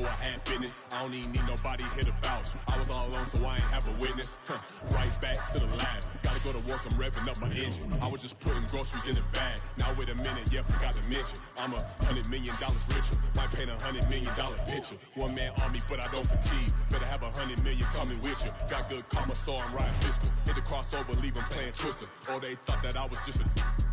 before I had business. I don't even need nobody here to vouch. I was all alone, so I ain't have a witness. Right back to the lab. Gotta go to work, I'm revving up my engine. I was just putting groceries in the bag. Now wait a minute, yeah, forgot to mention. I'm $100 million richer. Might paint $100 million picture. One man army, but I don't fatigue. Better have 100 million coming with you. Got good karma, so I'm riding fiscal. Hit the crossover, leave them playing Twister. Oh, they thought that I was just a...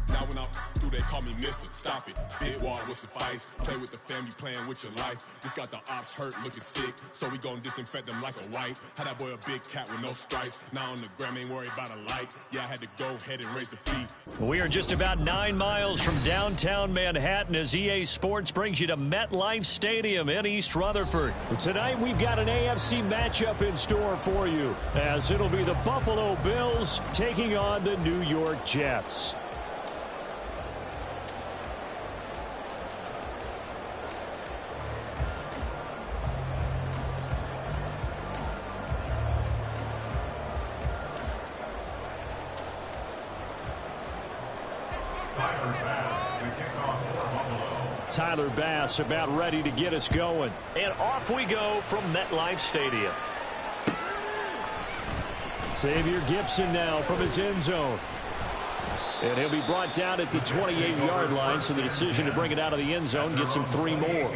Now when I do, they call me mister. Stop it. Big wall will suffice. Play with the family, playing with your life. This got the ops hurt, looking sick. So we gon' disinfect them like a wipe. Had that boy a big cat with no stripes. Now on the gram, ain't worried about a light. Yeah, I had to go ahead and raise the fee. We are just about 9 miles from downtown Manhattan as EA Sports brings you to MetLife Stadium in East Rutherford. Tonight we've got an AFC matchup in store for you, as it'll be the Buffalo Bills taking on the New York Jets. Tyler Bass about ready to get us going. And off we go from MetLife Stadium. Xavier Gipson now from his end zone. And he'll be brought down at the 28-yard line, so the decision to bring it out of the end zone gets him 3 more.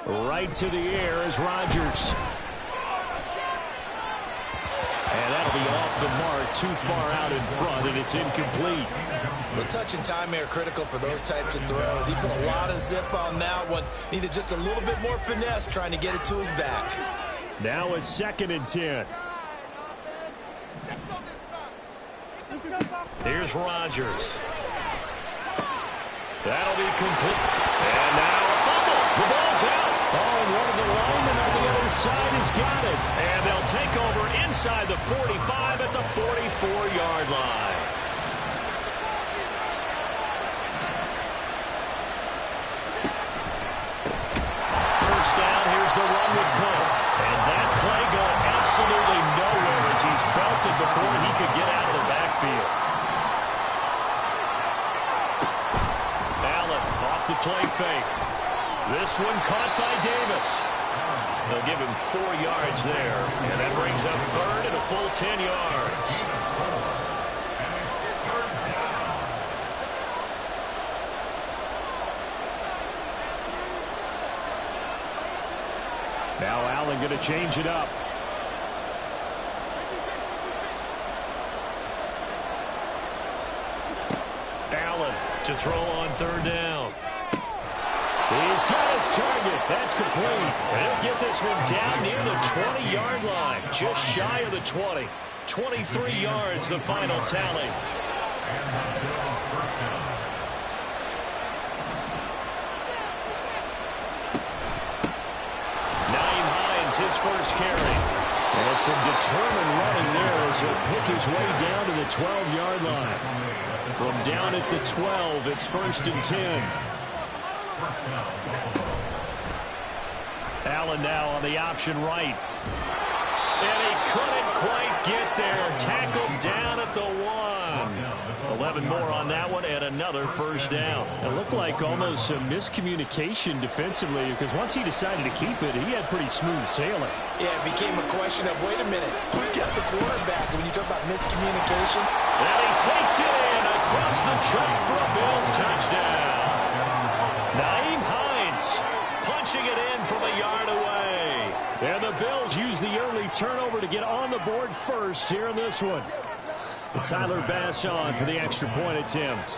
Right to the air is Rodgers. And that'll be off the mark, too far out in front, and it's incomplete. The touch and time are critical for those types of throws. He put a lot of zip on that one. Needed just a little bit more finesse trying to get it to his back. Now a 2nd and 10. Here's Rodgers. That'll be complete. And now a fumble. The ball's out. Oh, and one of the linemen on the other side has got it. And they'll take over inside the 45 at the 44-yard line. First down, here's the run with Cook. And that play going absolutely nowhere as he's belted before he could get out of the backfield. Allen off the play fake. This one caught by Davis. They'll give him 4 yards there. And that brings up 3rd and a full 10 yards. Now Allen going to change it up. Allen to throw on 3rd down. He's got his target. That's complete. And he'll get this one down near the 20-yard line, just shy of the 20. 23 yards, the final tally. Nyheim Hines, his first carry. And some determined running there as he'll pick his way down to the 12-yard line. From down at the 12, it's 1st and 10. Allen now on the option right. And he couldn't quite get there. Tackled down at the 1. 11 more on that one and another first down. It looked like almost some miscommunication defensively because once he decided to keep it, he had pretty smooth sailing. Yeah, it became a question of, wait a minute, who's got the quarterback? When you talk about miscommunication. And he takes it in across the track for a Bills touchdown. Nyheim Hines punching it in from a yard away. And the Bills use the early turnover to get on the board first here in this one. And Tyler Bass on for the extra point attempt.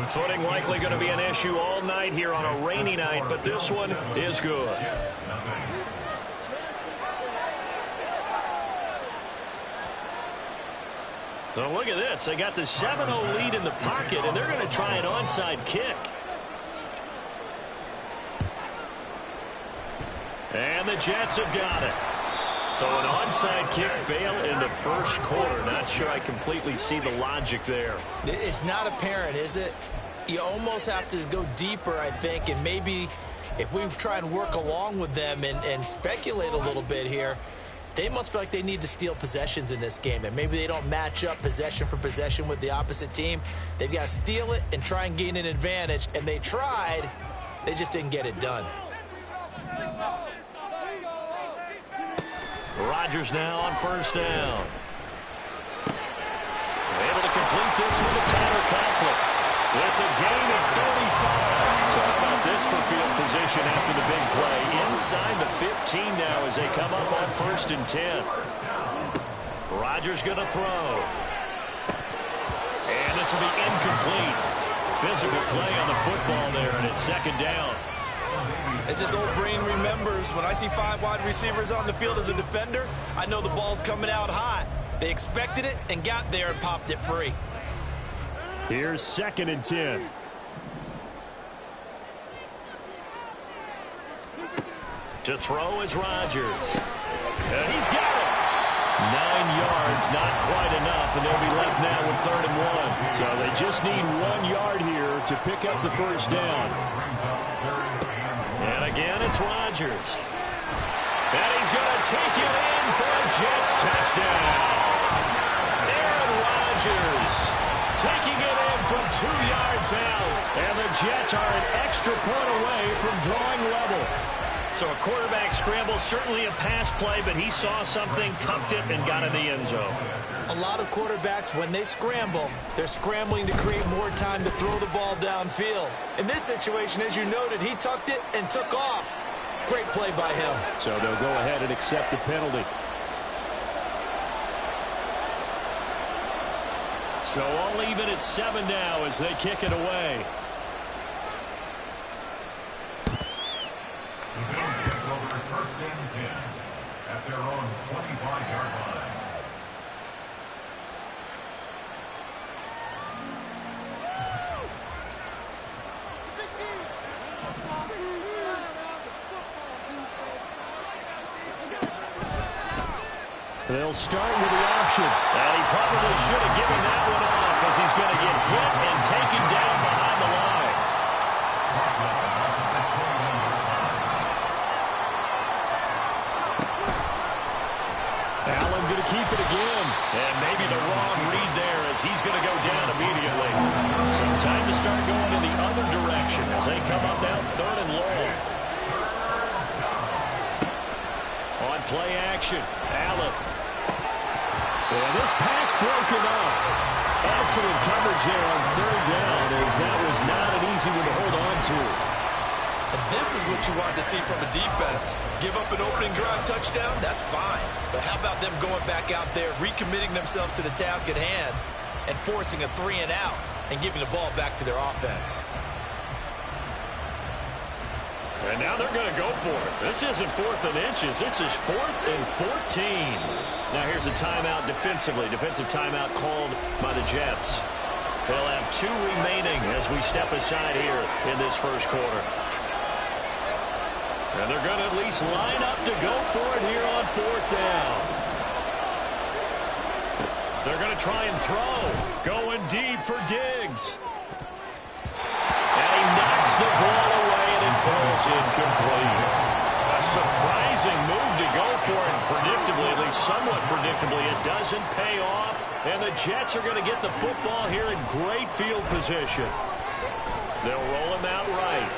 Footing likely going to be an issue all night here on a rainy night, but this one is good. So look at this. They got the 7-0 lead in the pocket, and they're going to try an onside kick. And the Jets have got it. So an onside kick fail in the first quarter. Not sure I completely see the logic there. It's not apparent, is it? You almost have to go deeper, I think, and maybe if we try and work along with them and speculate a little bit here, they must feel like they need to steal possessions in this game, and maybe they don't match up possession for possession with the opposite team. They've got to steal it and try and gain an advantage, and they tried. They just didn't get it done. Rodgers now on first down. Able to complete this with a Tanner Conklin. It's a gain of 35. So how about this for field position after the big play? Inside the 15 now as they come up on 1st and 10. Rodgers going to throw. And this will be incomplete. Physical play on the football there, and it's 2nd down. As this old brain remembers, when I see 5 wide receivers on the field as a defender, I know the ball's coming out hot. They expected it and got there and popped it free. Here's 2nd and 10. To throw is Rodgers. And he's got it. 9 yards, not quite enough, and they'll be left now with 3rd and 1. So they just need 1 yard here to pick up the first down. And again, it's Rodgers. And he's going to take it in for a Jets touchdown. Aaron Rodgers taking it in from 2 yards out. And the Jets are an extra point away from drawing level. So a quarterback scramble, certainly a pass play, but he saw something, tucked it, and got in the end zone. A lot of quarterbacks, when they scramble, they're scrambling to create more time to throw the ball downfield. In this situation, as you noted, he tucked it and took off. Great play by him. So they'll go ahead and accept the penalty. So all even at 7 now as they kick it away. At their own 25-yard line. They'll start with the option. And he probably should have given that one off as he's going to get hit and taken down behind the line. Allen going to keep it again. And maybe the wrong read there as he's going to go down immediately. So time to start going in the other direction as they come up now 3rd and long. On play action, Allen. And this pass broken up. Excellent coverage there on 3rd down as that was not an easy one to hold on to. And this is what you want to see from a defense. Give up an opening drive touchdown, that's fine. But how about them going back out there, recommitting themselves to the task at hand, and forcing a 3 and out, and giving the ball back to their offense. And now they're going to go for it. This isn't 4th and inches. This is 4th and 14. Now here's a timeout defensively. Defensive timeout called by the Jets. They'll have 2 remaining as we step aside here in this first quarter. And they're going to at least line up to go for it here on 4th down. They're going to try and throw. Going deep for Diggs. And he knocks the ball away and it falls incomplete. A surprising move to go for it. Predictably, at least somewhat predictably, it doesn't pay off. And the Jets are going to get the football here in great field position. They'll roll him out right.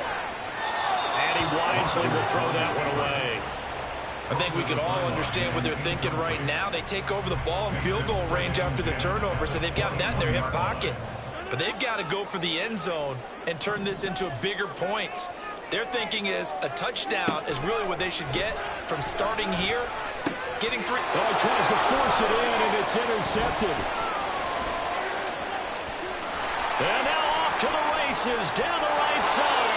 And he wisely will throw that one away. I think we can all understand what they're thinking right now. They take over the ball in field goal range after the turnover, so they've got that in their hip pocket. But they've got to go for the end zone and turn this into bigger points. Their thinking is a touchdown is really what they should get from starting here, getting 3. Oh, he tries to force it in, and it's intercepted. And now off to the races down the right side.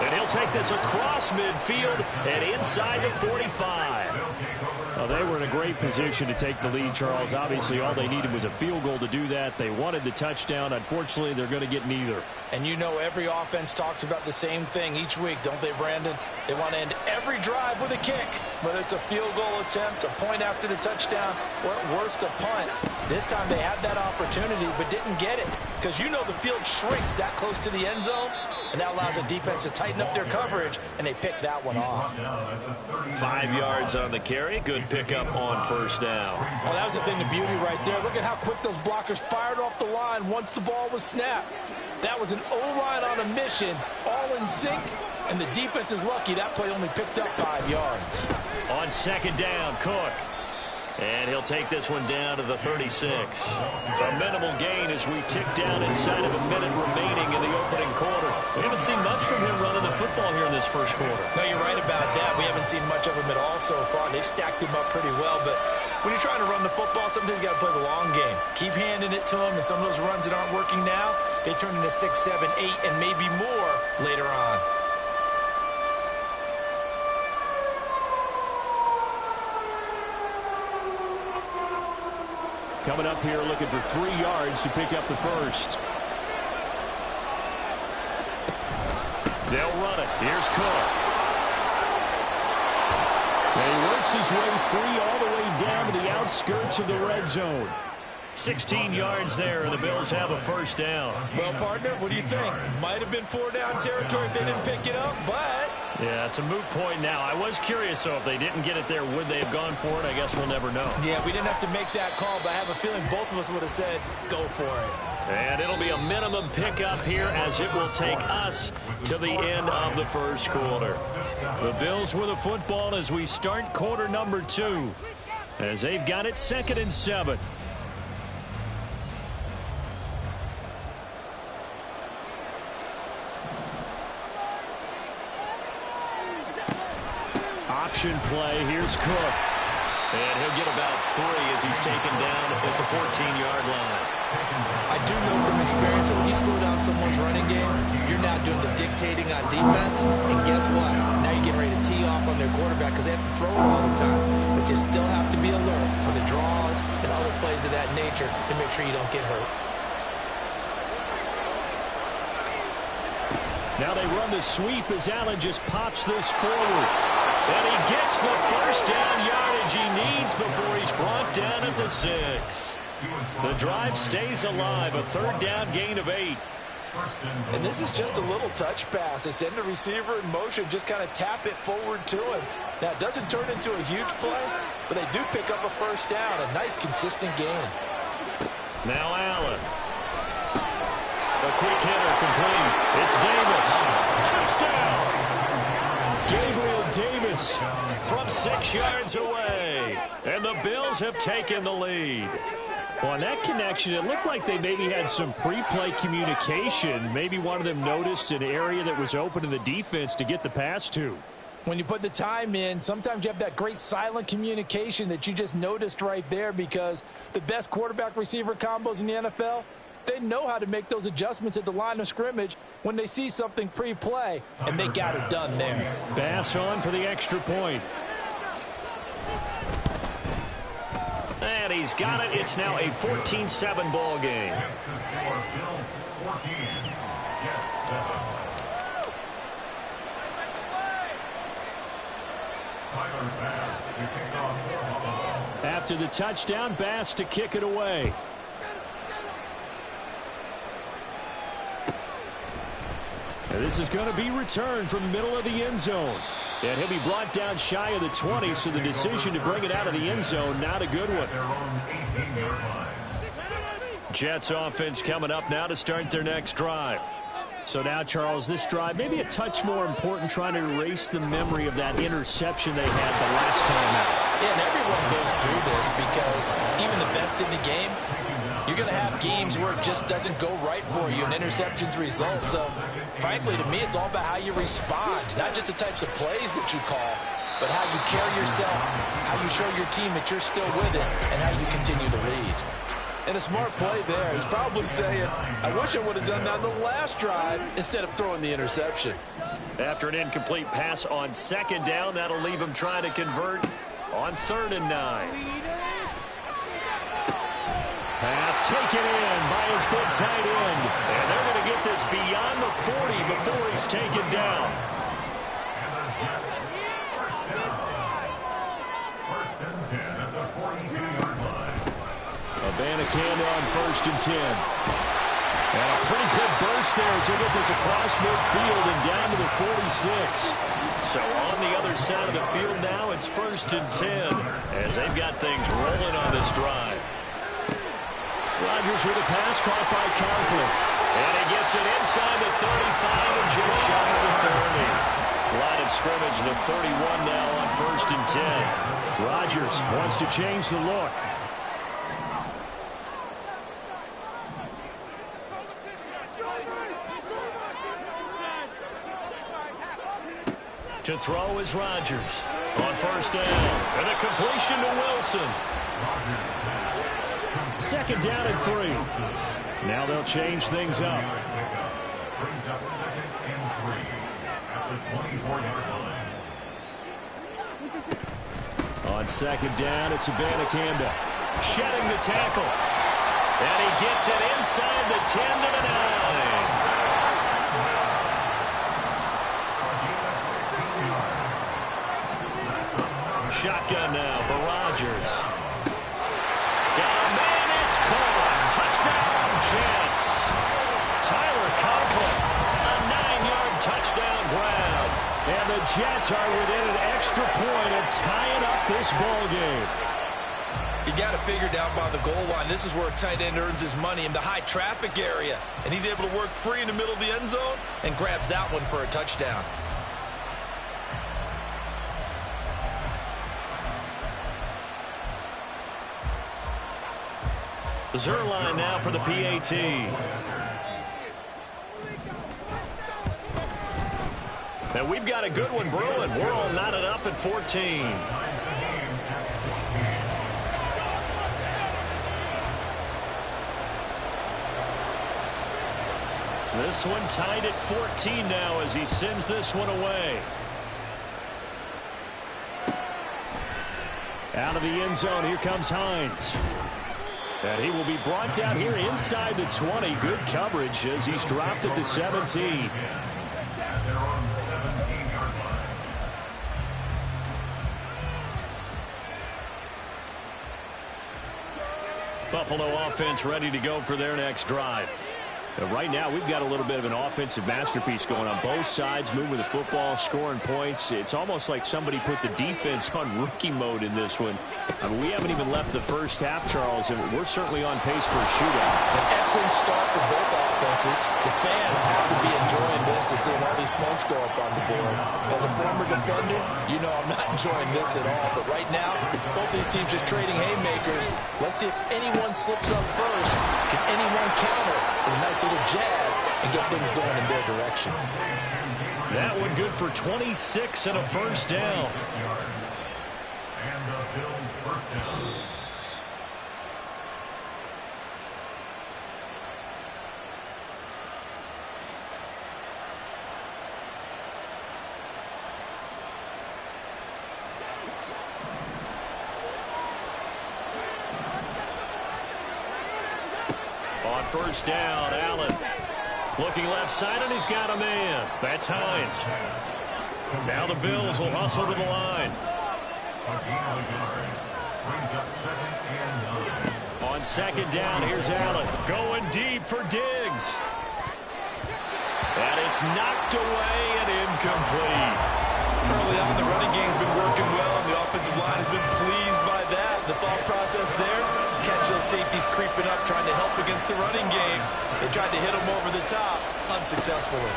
And he'll take this across midfield and inside the 45. Well, they were in a great position to take the lead, Charles. Obviously, all they needed was a field goal to do that. They wanted the touchdown. Unfortunately, they're going to get neither. And you know every offense talks about the same thing each week, don't they, Brandon? They want to end every drive with a kick, whether it's a field goal attempt, a point after the touchdown, or at worst, a punt. This time they had that opportunity but didn't get it because you know the field shrinks that close to the end zone, and that allows the defense to tighten up their coverage, and they picked that one off. 5 yards on the carry. Good pickup on first down. Well, that was the thing, the beauty right there. Look at how quick those blockers fired off the line once the ball was snapped. That was an O-line on a mission, all in sync, and the defense is lucky that play only picked up 5 yards. On second down, Cook. And he'll take this one down to the 36. A minimal gain as we tick down inside of a minute remaining in the opening quarter. We haven't seen much from him running the football here in this first quarter. No, you're right about that. We haven't seen much of him at all so far. They stacked him up pretty well, but when you're trying to run the football, sometimes you got to play the long game. Keep handing it to him, and some of those runs that aren't working now, they turn into 6, 7, 8, and maybe more later on. Coming up here looking for 3 yards to pick up the first. They'll run it. Here's Cook. And he works his way free all the way down to the outskirts of the red zone. 16 yards there, and the Bills have a first down. Well, partner, what do you think? Might have been 4-down territory if they didn't pick it up, but... Yeah, it's a moot point now. I was curious, so if they didn't get it there, would they have gone for it? I guess we'll never know. Yeah, we didn't have to make that call, but I have a feeling both of us would have said, go for it. And it'll be a minimum pickup here as it will take us to the end of the first quarter. The Bills with the football as we start quarter number 2. As they've got it 2nd and 7. Option play. Here's Cook. And he'll get about 3 as he's taken down at the 14-yard line. I do know from experience that when you slow down someone's running game, you're now doing the dictating on defense. And guess what? Now you're getting ready to tee off on their quarterback because they have to throw it all the time. But you still have to be alert for the draws and other plays of that nature to make sure you don't get hurt. Now they run the sweep as Allen just pops this forward. And he gets the first down yardage he needs before he's brought down at the 6. The drive stays alive, a 3rd down gain of 8. And this is just a little touch pass. They send the receiver in motion, just kind of tap it forward to him. Now, it doesn't turn into a huge play, but they do pick up a first down, a nice, consistent gain. Now Allen. A quick hitter complete. It's Davis. Touchdown! Gabriel Davis From 6 yards away. And the Bills have taken the lead. Well, on that connection, it looked like they maybe had some pre-play communication. Maybe one of them noticed an area that was open in the defense to get the pass to. When you put the time in, sometimes you have that great silent communication that you just noticed right there, because the best quarterback-receiver combos in the NFL, they know how to make those adjustments at the line of scrimmage when they see something pre-play, and they got it done there. Bass on for the extra point. And he's got it. It's now a 14-7 ball game. Bills 14, Jets 7. Tyler Bass to kick off for Buffalo. After the touchdown, Bass to kick it away. And this is going to be returned from the middle of the end zone. And he'll be brought down shy of the 20, so the decision to bring it out of the end zone, not a good one. Their own 18-yard line. Jets offense coming up now to start their next drive. So now, Charles, this drive maybe a touch more important, trying to erase the memory of that interception they had the last time out. Yeah, and everyone goes through this because even the best in the game, you're going to have games where it just doesn't go right for you and interceptions result. So, frankly, to me, it's all about how you respond, not just the types of plays that you call, but how you carry yourself, how you show your team that you're still with it, and how you continue to lead. And a smart play there. He's probably saying, I wish I would have done that on the last drive instead of throwing the interception. After an incomplete pass on second down, that'll leave him trying to convert on 3rd and 9. Pass taken in by his big tight end. And they're going to get this beyond the 40 before he's taken down. First and 10 at the 42-yard line. Abanikanda on 1st and 10. And a pretty good burst there as they get this across midfield and down to the 46. So on the other side of the field now, it's 1st and 10 as they've got things rolling on this drive. Rodgers with a pass caught by Conklin. And he gets it inside the 35 and just shy of the 30. Line of scrimmage, the 31 now on 1st and 10. Rodgers wants to change the look. To throw is Rodgers on 1st down. And a completion to Wilson. 2nd down and 3. Now they'll change things up. Brings up 2nd and 3 at the 24-yard line. On 2nd down, it's Abanikanda. Shedding the tackle. And he gets it inside the 10 to the 9. Shotgun now for Rodgers. Got a man, it's caught. Touchdown, Jets. Tyler Conklin, a 9-yard touchdown grab. And the Jets are within an extra point of tying up this ball game. You got to figure down by the goal line. This is where a tight end earns his money in the high traffic area. And he's able to work free in the middle of the end zone and grabs that one for a touchdown. Zuerlein now for the PAT. And we've got a good one brewing. We're all knotted up at 14. This one tied at 14 now as he sends this one away. Out of the end zone, here comes Hines. And he will be brought down here inside the 20. Good coverage as he's dropped at the 17. Buffalo offense ready to go for their next drive. Right now, we've got a little bit of an offensive masterpiece going on both sides, moving the football, scoring points. It's almost like somebody put the defense on rookie mode in this one. I mean, we haven't even left the first half, Charles, and we're certainly on pace for a shootout. An excellent start for both offenses. The fans have to be enjoying this to see all these points go up on the board. As a former defender, you know I'm not enjoying this at all. But right now, both these teams just trading haymakers. Let's see if anyone slips up first. Can anyone counter with a nice little jab and get things going in their direction? That one good for 26 and a first down. And the Bills first down. On first down, Allen. Looking left side, and he's got a man. That's Hines. Now the Bills will hustle to the line. On 2nd down, here's Allen. Going deep for Diggs. And it's knocked away and incomplete. Early on, the running game's been working well, and the offensive line has been pleased by that. The thought process there, catch those safeties creeping up, trying to help against the running game. They tried to hit them over the top, unsuccessfully.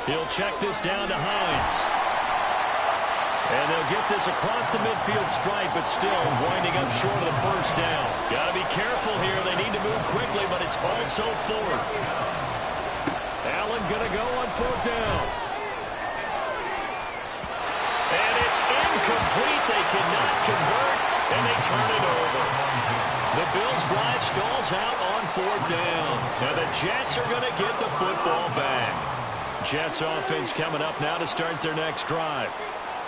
He'll check this down to Hines. And they'll get this across the midfield stripe, but still winding up short of the first down. Got to be careful here. They need to move quickly, but it's also 4th. Allen going to go on 4th down. And it's incomplete. They cannot convert, and they turn it over. The Bills' drive stalls out on 4th down. Now the Jets are going to get the football back. Jets offense coming up now to start their next drive.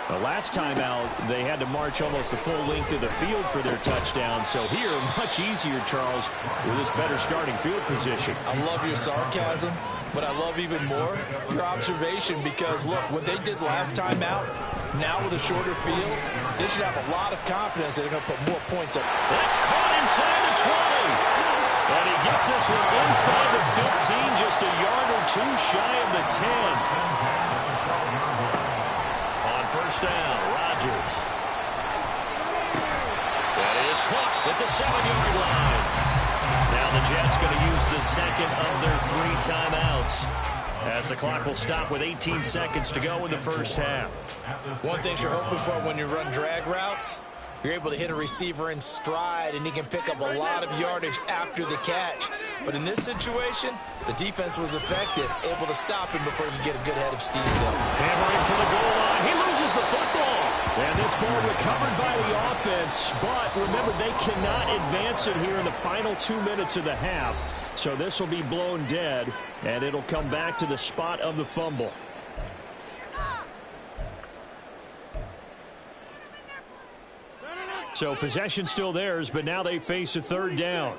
The last time out, they had to march almost the full length of the field for their touchdown. So here, much easier, Charles, with this better starting field position. I love your sarcasm, but I love even more your observation because, look, what they did last time out, now with a shorter field, they should have a lot of confidence that they're going to put more points up. That's caught inside the 20. And he gets this one inside the 15, just a yard or two shy of the 10. First down, Rodgers. That is caught at the 7-yard line. Now the Jets going to use the second of their 3 timeouts as the clock will stop with 18 seconds to go in the first half. One thing you're hoping for when you run drag routes, you're able to hit a receiver in stride, and he can pick up a lot of yardage after the catch. But in this situation, the defense was effective, able to stop him before he could get a good head of steam going. Hammering for the goal line. He loses the football. And this ball recovered by the offense. But remember, they cannot advance it here in the final 2 minutes of the half. So this will be blown dead, and it'll come back to the spot of the fumble. So possession still theirs, but now they face a third down.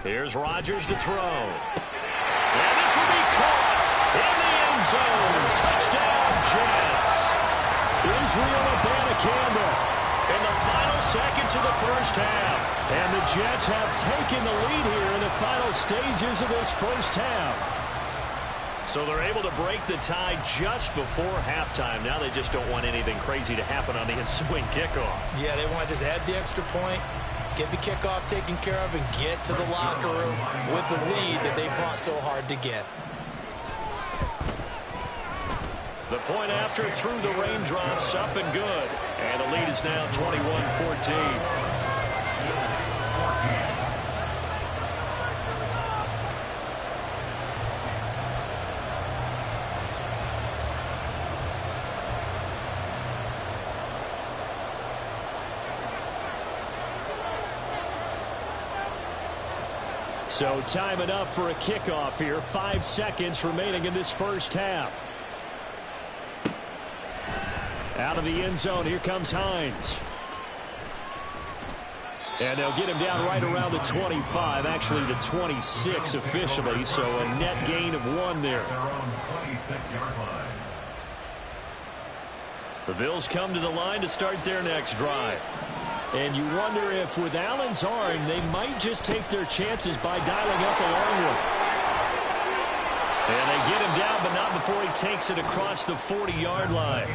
Here's Rodgers to throw. And this will be caught in the end zone. Touchdown, Jets. Israel Abanikanda in the final seconds of the first half. And the Jets have taken the lead here in the final stages of this first half. So they're able to break the tie just before halftime. Now they just don't want anything crazy to happen on the ensuing kickoff. Yeah, they want to just add the extra point, get the kickoff taken care of, and get to the locker room with the lead that they fought so hard to get. The point after through the raindrops, up and good. And the lead is now 21-14. So time enough for a kickoff here. 5 seconds remaining in this first half. Out of the end zone, here comes Hines. And they'll get him down right around the 25, actually the 26 officially, so a net gain of 1 there. The Bills come to the line to start their next drive. And you wonder if with Allen's arm, they might just take their chances by dialing up a long one. And they get him down, but not before he takes it across the 40-yard line.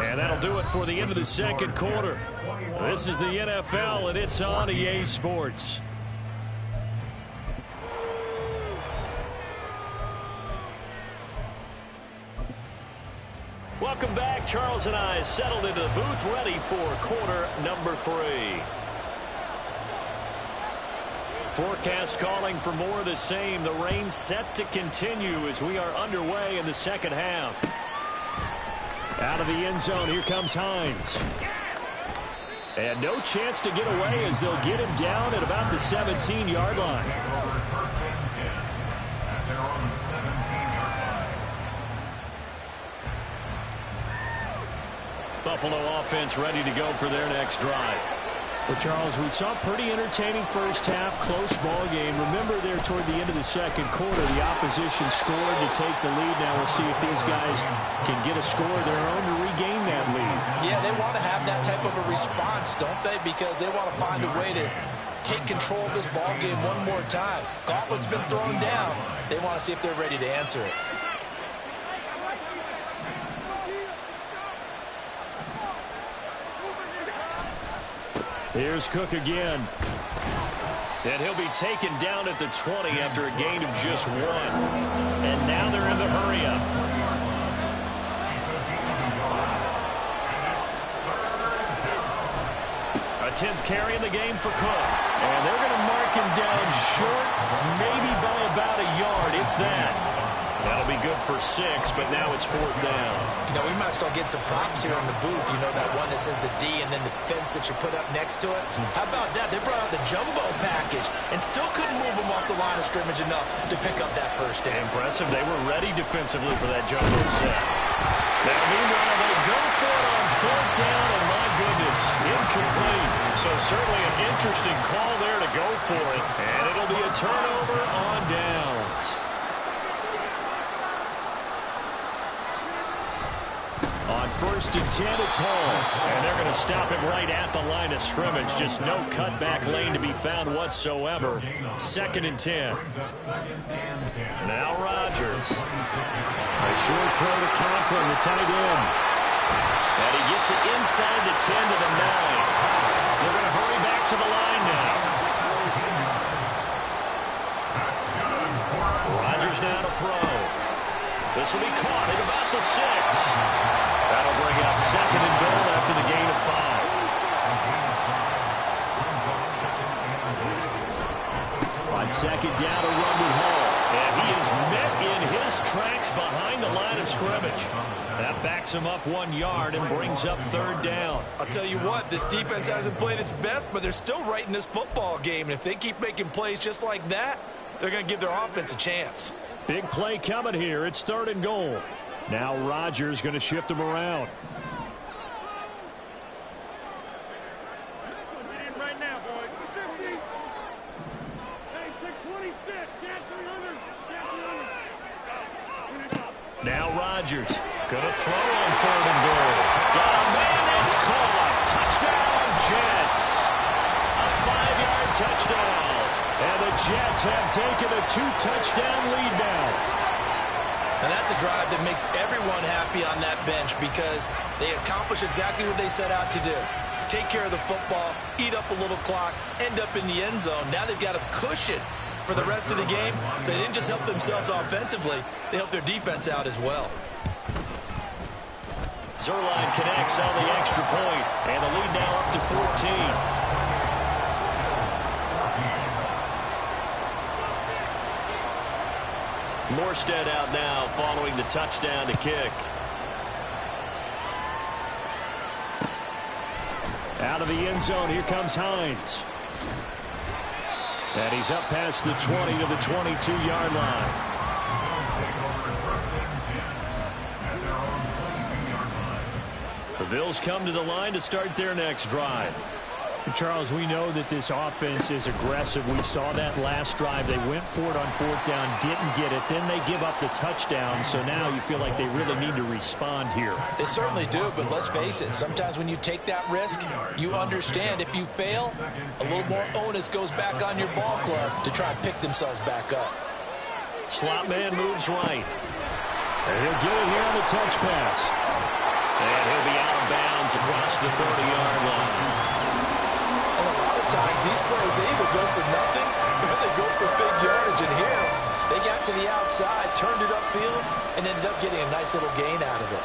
And that'll do it for the end of the second quarter. This is the NFL, and it's on EA Sports. Welcome back. Charles and I settled into the booth, ready for quarter number 3. Forecast calling for more of the same. The rain set to continue as we are underway in the second half. Out of the end zone, here comes Hines. And no chance to get away as they'll get him down at about the 17-yard line. Buffalo offense ready to go for their next drive. Well, Charles, we saw a pretty entertaining first half, close ball game. Remember there toward the end of the second quarter, the opposition scored to take the lead. Now we'll see if these guys can get a score of their own to regain that lead. Yeah, they want to have that type of a response, don't they? Because they want to find a way to take control of this ball game one more time. Gauntlet's been thrown down. They want to see if they're ready to answer it. Here's Cook again. And he'll be taken down at the 20 after a gain of just 1. And now they're in the hurry-up. A 10th carry in the game for Cook. And they're going to mark him down short, maybe by about a yard, if that. That'll be good for 6, but now it's 4th down. You know, we might start getting some props here in the booth. You know, that one that says the D and then the fence that you put up next to it. How about that? They brought out the jumbo package. and still couldn't move them off the line of scrimmage enough to pick up that first down. Impressive. They were ready defensively for that jumbo set. Now, meanwhile, they go for it on fourth down, and my goodness, incomplete. So certainly an interesting call there to go for it, and it'll be a turnover on downs. On first and 10, it's Hall. And they're going to stop him right at the line of scrimmage. Just no cutback lane to be found whatsoever. Second and 10. Now Rodgers. A short throw to Conklin, the tight end. And he gets it inside the 10 to the 9. They're going to hurry back to the line now. Rodgers now to throw. This will be caught at about the 6. That'll bring out second and goal after the gain of 5. On second down, a run with Hall. And he is met in his tracks behind the line of scrimmage. That backs him up 1 yard and brings up third down. I'll tell you what, this defense hasn't played its best, but they're still right in this football game. And if they keep making plays just like that, they're going to give their offense a chance. Big play coming here. It's third and goal. Now Rodgers going to shift him around. Right now, boys. 50. Hey, take 26. Get 300. Get 300. Now Rodgers going to throw on third and goal. Got a man, it's caught. Touchdown, Jets. A 5-yard touchdown. And the Jets have taken a 2-touchdown lead now. And that's a drive that makes everyone happy on that bench because they accomplish exactly what they set out to do. Take care of the football, eat up a little clock, end up in the end zone. Now they've got a cushion for the rest of the game. So they didn't just help themselves offensively, they helped their defense out as well. Zuerlein connects on the extra point, and the lead now up to 14. Morstead out now following the touchdown to kick. Out of the end zone, here comes Hines. And he's up past the 20 to the 22-yard line. The Bills come to the line to start their next drive. Charles, we know that this offense is aggressive. We saw that last drive. They went for it on fourth down, didn't get it. Then they give up the touchdown. So now you feel like they really need to respond here. They certainly do, but let's face it. Sometimes when you take that risk, you understand if you fail, a little more onus goes back on your ball club to try and pick themselves back up. Slot man moves right. And he'll get it here on the touch pass. And he'll be out of bounds across the 30-yard line. Times these plays, they either go for nothing or they go for big yardage. And here, they got to the outside, turned it upfield, and ended up getting a nice little gain out of it.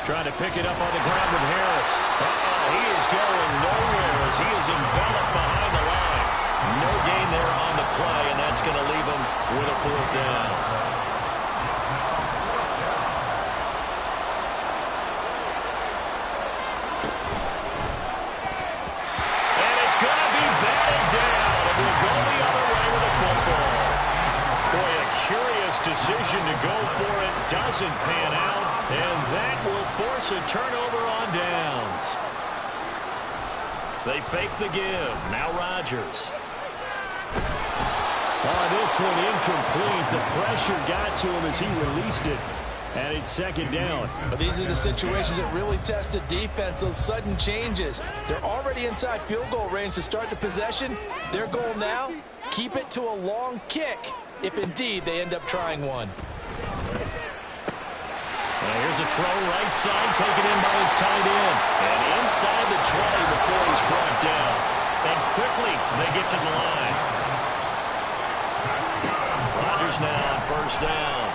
Trying to pick it up on the ground with Harris. He is going nowhere as he is enveloped behind the line. No gain there on the play, and that's going to leave him with a fourth down. Decision to go for it doesn't pan out, and that will force a turnover on downs. They fake the give. Now Rodgers. This one incomplete. The pressure got to him as he released it, and it's second down. But these are the situations that really test the defense, those sudden changes. They're already inside field goal range to start the possession. Their goal now, keep it to a long kick, if indeed they end up trying one. Here's a throw right side, taken in by his tight end. And inside the 20 before he's brought down. And quickly they get to the line. Rodgers now on first down.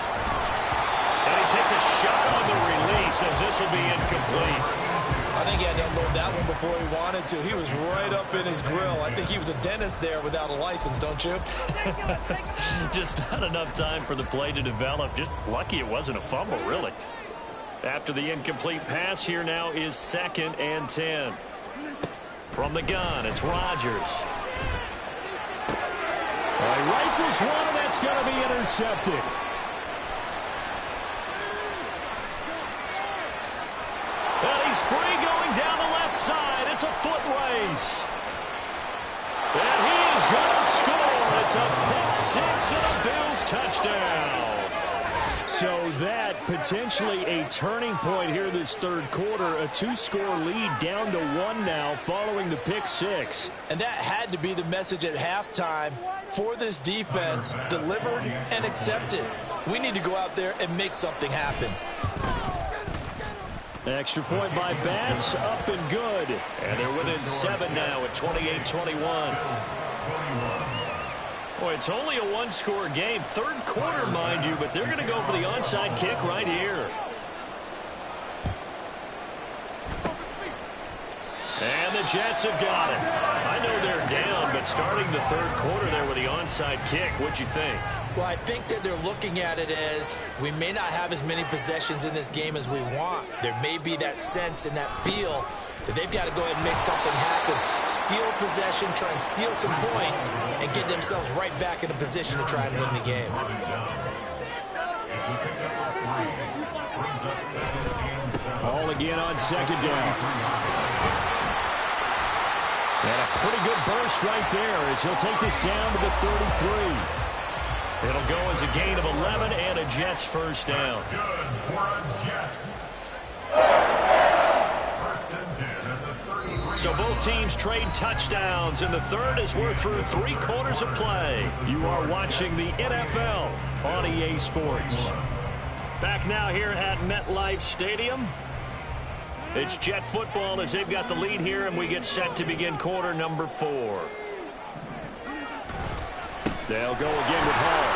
And he takes a shot on the release as this will be incomplete. I think he had to unload that one before he wanted to. He was right up in his grill. I think he was a dentist there without a license, don't you? Just not enough time for the play to develop. Just lucky it wasn't a fumble, really. After the incomplete pass, here now is 2nd and 10. From the gun, it's Rodgers. He rifles one, and that's going to be intercepted. And he's free going down the left side. It's a foot race. And he is going to score. It's a pick six and a Bills touchdown. So that potentially a turning point here this third quarter. A two-score lead down to one now following the pick six. And that had to be the message at halftime for this defense. Delivered and accepted. We need to go out there and make something happen. Extra point by Bass, up and good. And they're within 7 now at 28-21. Boy, it's only a one-score game. Third quarter, mind you, but they're going to go for the onside kick right here. And the Jets have got it. I know they're down, but starting the third quarter there with the onside kick, what'd you think? Well, I think that they're looking at it as we may not have as many possessions in this game as we want. There may be that sense and that feel that they've got to go ahead and make something happen. Steal possession, try and steal some points, and get themselves right back in a position to try and win the game. Ball again on second down. And a pretty good burst right there as he'll take this down to the 33. It'll go as a gain of 11 and a Jets first down. So both teams trade touchdowns in the third as we're through 3 quarters of play. You are watching the NFL on EA Sports. Back now here at MetLife Stadium. It's Jet football as they've got the lead here, and we get set to begin quarter number 4. They'll go again with Hall.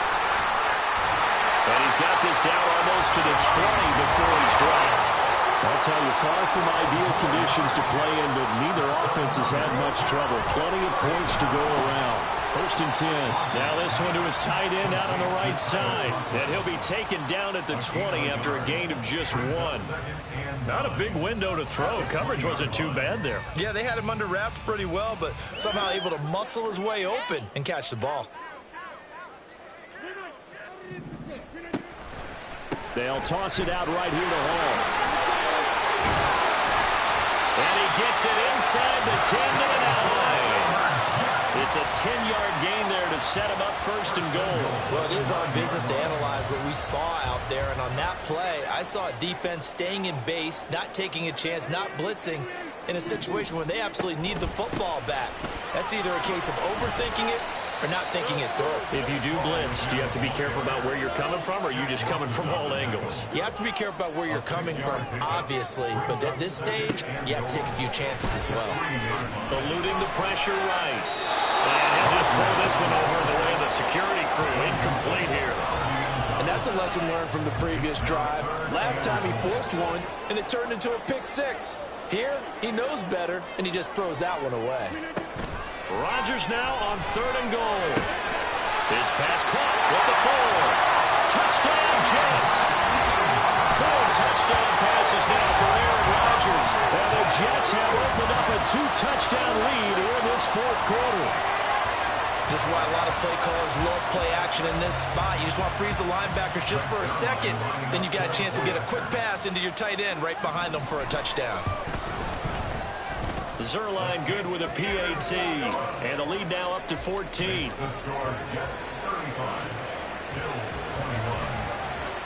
And he's got this down almost to the 20 before he's dropped. I'll tell you, far from ideal conditions to play in, but neither offense has had much trouble. Plenty of points to go around. First and 10. Now this one to his tight end out on the right side. And he'll be taken down at the 20 after a gain of just 1. Not a big window to throw. Coverage wasn't too bad there. Yeah, they had him under wraps pretty well, but somehow able to muscle his way open and catch the ball. They'll toss it out right here to Hall. And he gets it inside the 10 to the 9. It's a 10-yard gain there to set him up first and goal. Well, it is our business to analyze what we saw out there. And on that play, I saw a defense staying in base, not taking a chance, not blitzing in a situation where they absolutely need the football back. That's either a case of overthinking it or not thinking it through. If you do blitz, do you have to be careful about where you're coming from, or are you just coming from all angles? You have to be careful about where you're coming from, obviously, but at this stage, you have to take a few chances as well. Eluding the pressure right. And he'll just throw this one over the way of the security crew. Incomplete here. And that's a lesson learned from the previous drive. Last time he forced one, and it turned into a pick six. Here, he knows better, and he just throws that one away. Rodgers now on third and goal. His pass caught with the 4. Touchdown, Jets. 4 touchdown passes now for Aaron Rodgers. And the Jets have opened up a 2-touchdown lead here in this fourth quarter. This is why a lot of play callers love play action in this spot. You just want to freeze the linebackers just for a second. Then you got a chance to get a quick pass into your tight end right behind them for a touchdown. Zerline good with a PAT. And the lead now up to 14.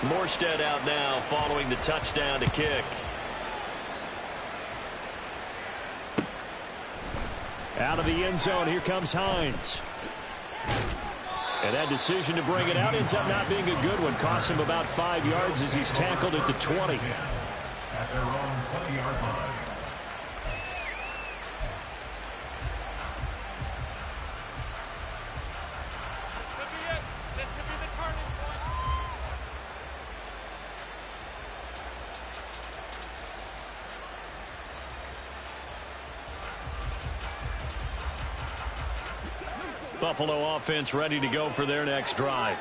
Morstead out now following the touchdown to kick. Out of the end zone, here comes Hines. And that decision to bring it out ends up not being a good one. Costs him about 5 yards as he's tackled at the 20. At their own 20-yard line. Buffalo offense ready to go for their next drive.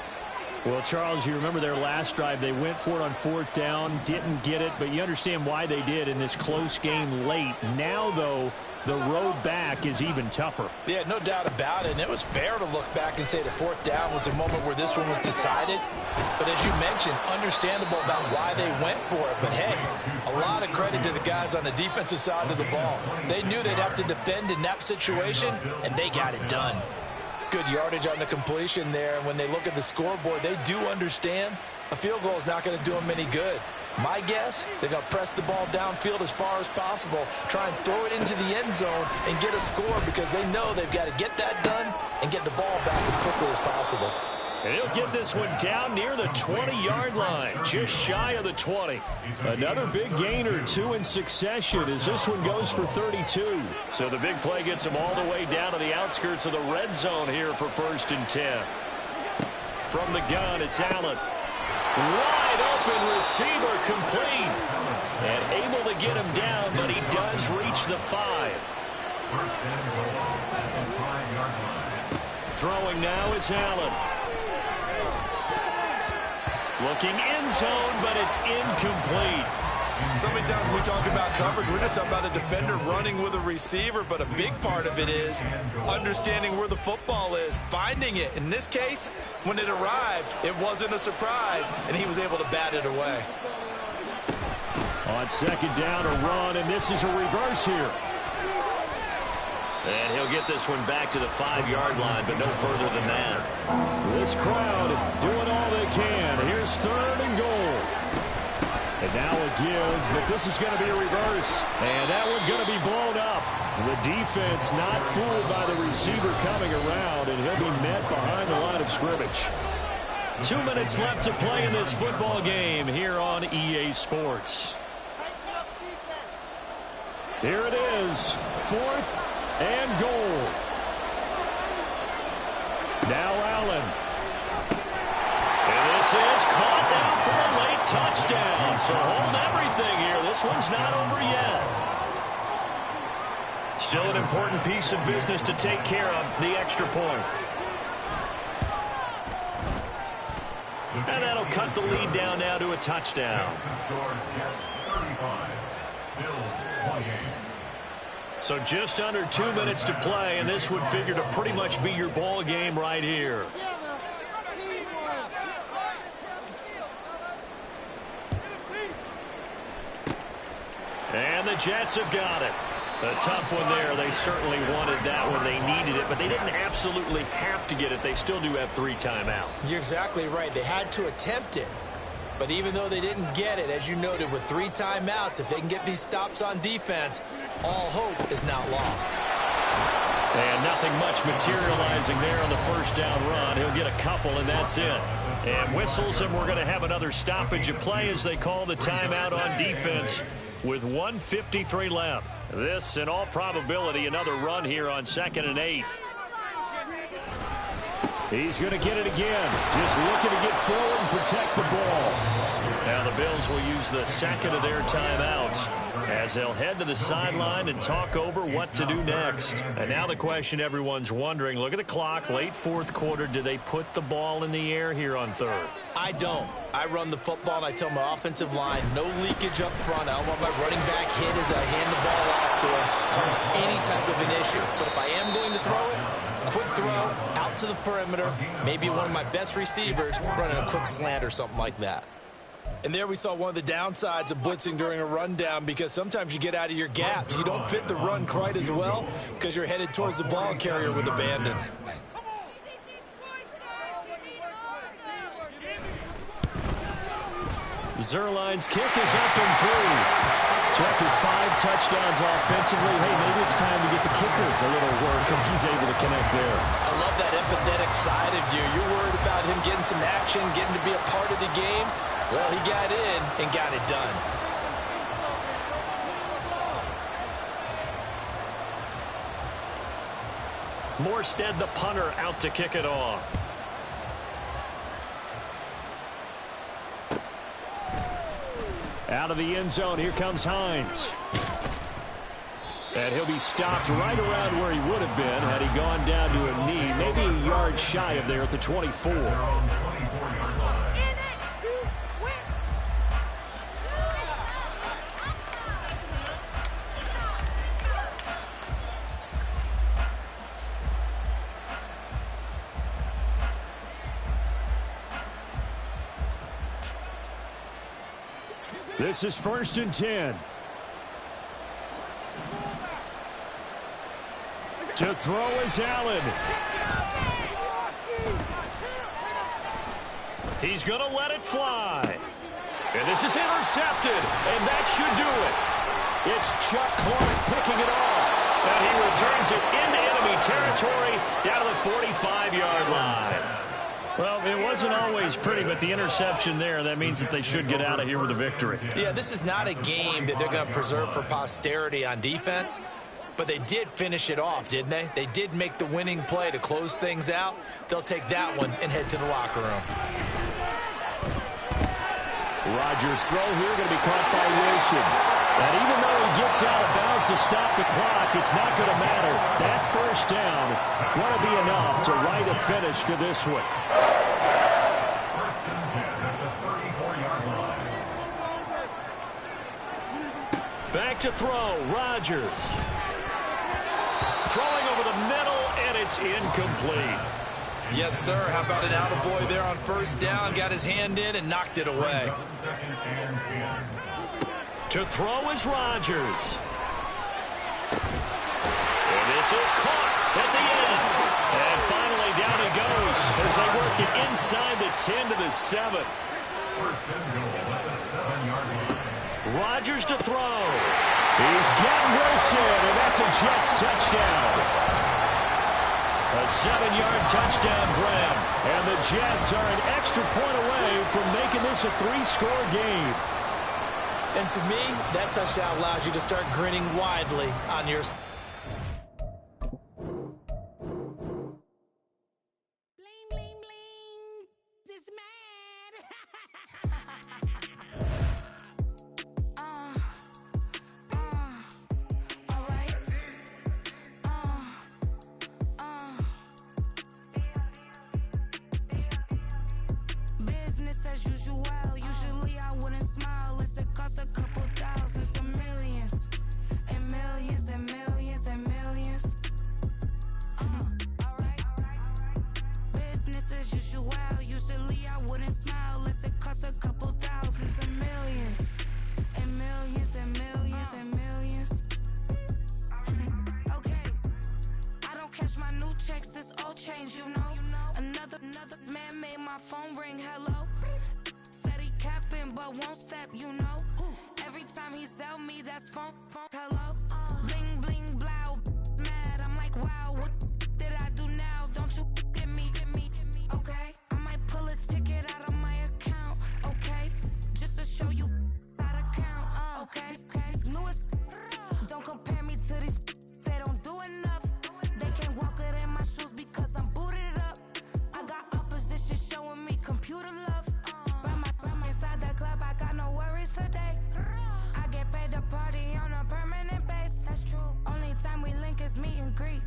Well, Charles, you remember their last drive. They went for it on 4th down, didn't get it, but you understand why they did in this close game late. Now, though, the road back is even tougher. Yeah, no doubt about it. And it was fair to look back and say the 4th down was a moment where this one was decided. But as you mentioned, understandable about why they went for it. But, hey, a lot of credit to the guys on the defensive side of the ball. They knew they'd have to defend in that situation, and they got it done. Good yardage on the completion there. And when they look at the scoreboard, they do understand a field goal is not going to do them any good. My guess, they're going to press the ball downfield as far as possible, try and throw it into the end zone and get a score because they know they've got to get that done and get the ball back as quickly as possible. And he'll get this one down near the 20-yard line, just shy of the 20. Another big gain or two in succession as this one goes for 32. So the big play gets him all the way down to the outskirts of the red zone here for 1st and 10. From the gun, it's Allen. Wide open receiver, complete. And able to get him down, but he does reach the 5. Throwing now is Allen. Looking end zone, but it's incomplete. So many times when we talk about coverage, we're just talking about a defender running with a receiver, but a big part of it is understanding where the football is, finding it. In this case, when it arrived, it wasn't a surprise, and he was able to bat it away. On 2nd down, a run, and this is a reverse here. And he'll get this one back to the 5-yard line, but no further than that. This crowd doing all they can. Here's 3rd and goal. And now a give, but this is going to be a reverse. And that one going to be blown up. The defense not fooled by the receiver coming around, and he'll be met behind the line of scrimmage. 2 minutes left to play in this football game here on EA Sports. Here it is, 4th and goal. Now Allen. And this is caught now for a late touchdown. So hold everything here. This one's not over yet. Still an important piece of business to take care of, the extra point. And that'll cut the lead down now to a touchdown. So just under 2 minutes to play, and this would figure to pretty much be your ball game right here. And the Jets have got it. A tough one there. They certainly wanted that when they needed it, but they didn't absolutely have to get it. They still do have 3 timeouts. You're exactly right. They had to attempt it. But even though they didn't get it, as you noted, with 3 timeouts, if they can get these stops on defense, all hope is not lost. And nothing much materializing there on the 1st down run. He'll get a couple, and that's it. And whistles, and we're going to have another stoppage of play as they call the timeout on defense with 1:53 left. This, in all probability, another run here on 2nd and 8. He's going to get it again. Just looking to get forward and protect the ball. Now the Bills will use the 2nd of their timeouts as they'll head to the sideline and talk over what to do next. And now the question everyone's wondering, look at the clock, late 4th quarter, do they put the ball in the air here on 3rd? I don't. I run the football, and I tell my offensive line, no leakage up front. I don't want my running back hit as I hand the ball off to him. I don't want any type of an issue. But if I am going to throw it, quick throw, out to the perimeter, maybe one of my best receivers running a quick slant or something like that. And there we saw one of the downsides of blitzing during a rundown, because sometimes you get out of your gaps. You don't fit the run quite as well because you're headed towards the ball carrier with abandon. Zuerlein's kick is up and through. So after 5 touchdowns offensively, hey, maybe it's time to get the kicker a little work, and he's able to connect there. I love that empathetic side of you. You're worried about him getting some action, getting to be a part of the game. Well, he got in and got it done. Morstead, the punter, out to kick it off. Out of the end zone, here comes Hines. And he'll be stopped right around where he would have been had he gone down to a knee, maybe a yard shy of there at the 24. This is 1st and 10. To throw is Allen. He's going to let it fly. And this is intercepted, and that should do it. It's Chuck Clark picking it off. And he returns it into enemy territory down to the 45-yard line. Well, it wasn't always pretty, but the interception there, that means that they should get out of here with a victory. Yeah, this is not a game that they're going to preserve for posterity on defense, but they did finish it off, didn't they? They did make the winning play to close things out. They'll take that one and head to the locker room. Rodgers' throw here going to be caught by Wilson. And even though he gets out of bounds to stop the clock, it's not going to matter. That first down going to be enough to write a finish to this one. 1st and 10 at the 34-yard line. Back to throw, Rodgers. Throwing over the middle, and it's incomplete. Yes, sir. How about an attaboy there on 1st down? Got his hand in and knocked it away. 2nd and 10. To throw is Rodgers. And this is caught at the end. And finally down he goes as they work it inside the 10 to the 7. 1st and goal at the 7-yard line. Rodgers to throw. He's got Wilson, and that's a Jets touchdown. A 7-yard touchdown grab. And the Jets are an extra point away from making this a 3-score game. And to me, that touchdown allows you to start grinning widely on your... Bling, bling, bling. This man. All right. Business as usual. Usually I wouldn't smile. It's a cost a couple thousands of millions. And millions and millions and millions. Alright. Business as usual. Usually I wouldn't smile. It's a cost a couple thousands of millions. And millions and millions and millions. Okay. I don't cash my new checks, this old change, you know. Another man made my phone ring, hello. Said he capping, but won't step, you know. Every time he sell me, that's phone, hello. Bling, bling, blow, mad, I'm like, wow, what did I do now? Don't you get me, okay? I might pull a ticket out of my account, okay? Just to show you how to count, okay? Newest, don't compare me to these, they don't do enough. They can't walk it in my shoes because I'm booted up. I got opposition showing me computer love. Run my inside the club, I got no worries today. I get paid to party on a permanent base. That's true. Only time we link is meet and greet.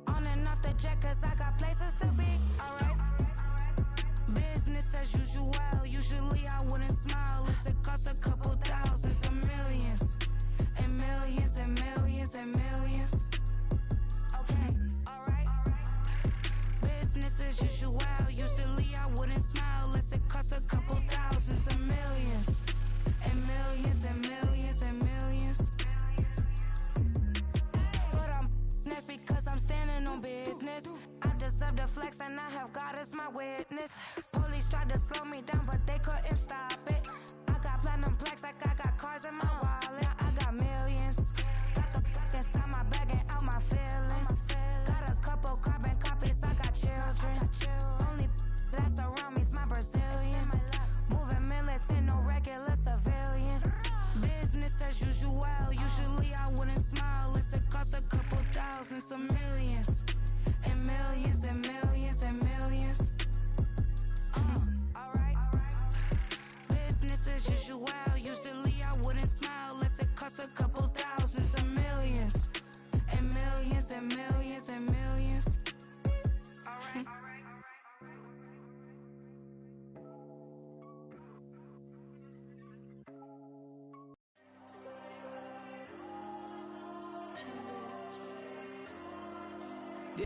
On and off the jet, cause I got places to be. Alright. Business as usual. Usually I wouldn't smile. It's a cost a couple thousands of millions. And millions and millions and millions. Okay, alright. Business as usual. Usually I wouldn't smile. It's a cost a couple thousands of millions. And millions and millions and millions. Foot on that's because I'm standing on business. I deserve the flex and I have God as my witness. Police tried to slow me down, but they couldn't stop it. I got platinum plaques like I got cars in my wallet. I got millions. Got the fuck inside my bag and out my feelings. Got a couple carbon copies, I got children. Only that's around me's my Brazilian. Moving militant, no regular civilian. Business as usual. Usually I wouldn't smile. It's a cost a couple thousands of millions. And millions and millions and millions. Alright. Business as usual. Usually I wouldn't smile. It's a cost a couple thousands of millions. And millions and millions and millions. Alright.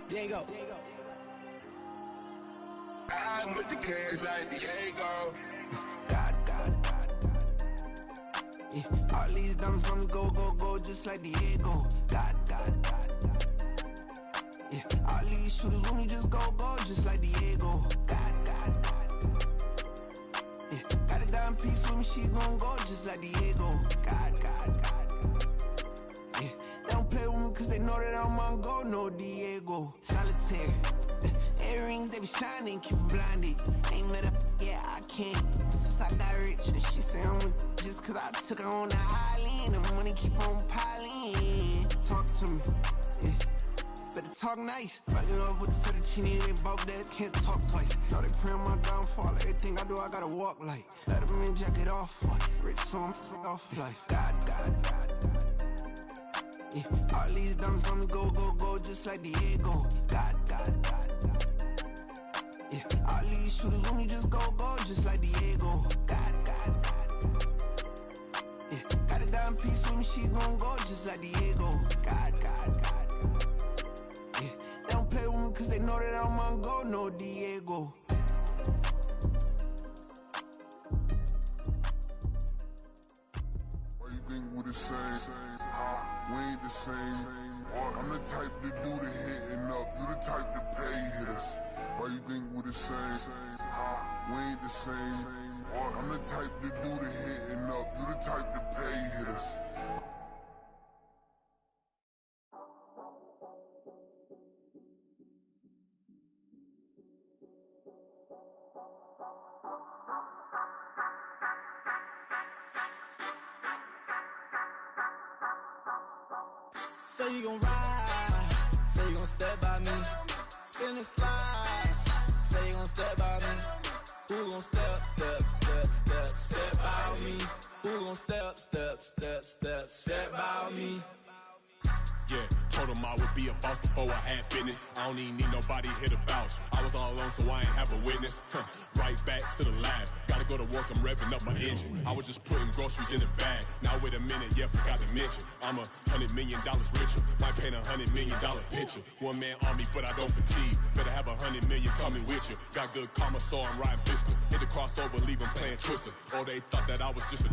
There you go. I'm with the cash like Diego. God. Yeah, all these diamonds on me go, go, go, just like Diego. God, God, God, God. Yeah, all these shooters with me just go, go, just like Diego. God, God, God, God. Yeah, got a dime piece with me, she gon' go, just like Diego. God, God, God, God. Yeah, they don't play with me cause they know that I'm on go, no Diego. Solitaire. Earrings, they be shining, keep them blinded. Ain't met up, yeah, I can't. Since I got rich, and she say I'm a, just cause I took her on the island. The money keep on piling. Talk to me, yeah. Better talk nice. Fucking up with the fettuccine, they both dead, can't talk twice. Know they pray on my downfall, everything I do, I gotta walk like. Let them in, jacket off, what? Rich, so I'm off life. God, God, God, God. Yeah, all these diamonds on me go, go, go, just like Diego. God, God, God, God. Yeah, all these shooters with me just go, go, just like Diego. God, God, God, God. Yeah, got a dime piece with me, she gon' go, just like Diego. God, God, God, God. Yeah, they don't play with me cause they know that I'm on go, no Diego. Why you think we the same? We ain't the same. I'm the type to do the hitting up, you the type to pay hitters. Why you think we the same? We ain't the same. I'm the type to do the hitting up, you the type to pay hitters. Say you gon' ride, say you gon' step by me, spin and slide, say you gon' step by me. Who gon' step, step, step, step, step by me? Who gon' step, step, step, step, step by me? Yeah, told him I would be a boss before I had business. I don't even need nobody here to vouch. I was all alone, so I ain't have a witness. Right back to the lab. Gotta go to work, I'm revving up my engine. I was just putting groceries in the bag. Now wait a minute, yeah, forgot to mention. I'm $100 million richer. Might paint $100 million picture. One man army, but I don't fatigue. Better have 100 million coming with you. Got good karma, so I'm riding fiscal. Hit the crossover, leave them playing Twister. Oh, they thought that I was just a...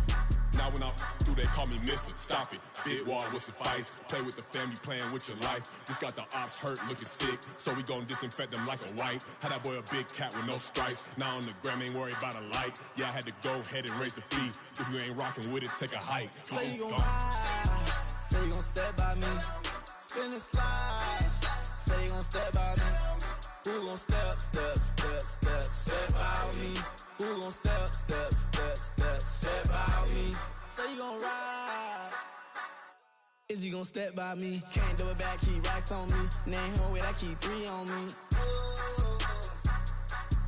Now when I do, they call me Mister. Stop it. Big wall would suffice. Play with the family, playing with your life. Just got the ops hurt, looking sick. So we gon' disinfect them like a wipe. Had that boy a big cat with no stripes. Now on the gram, ain't worried about a like. Yeah, I had to go ahead and raise the fee. If you ain't rocking with it, take a hike. Say you gon' ride, say you gon' step by me, spin and slide, say you gon' step by me. Who gon' step, step, step, step, step by me? Who gon' step, step, step, step, step by me? Say you gon' ride. Is he gon' step by me? Can't do it back, keep racks on me. Name home with I keep 3 on me.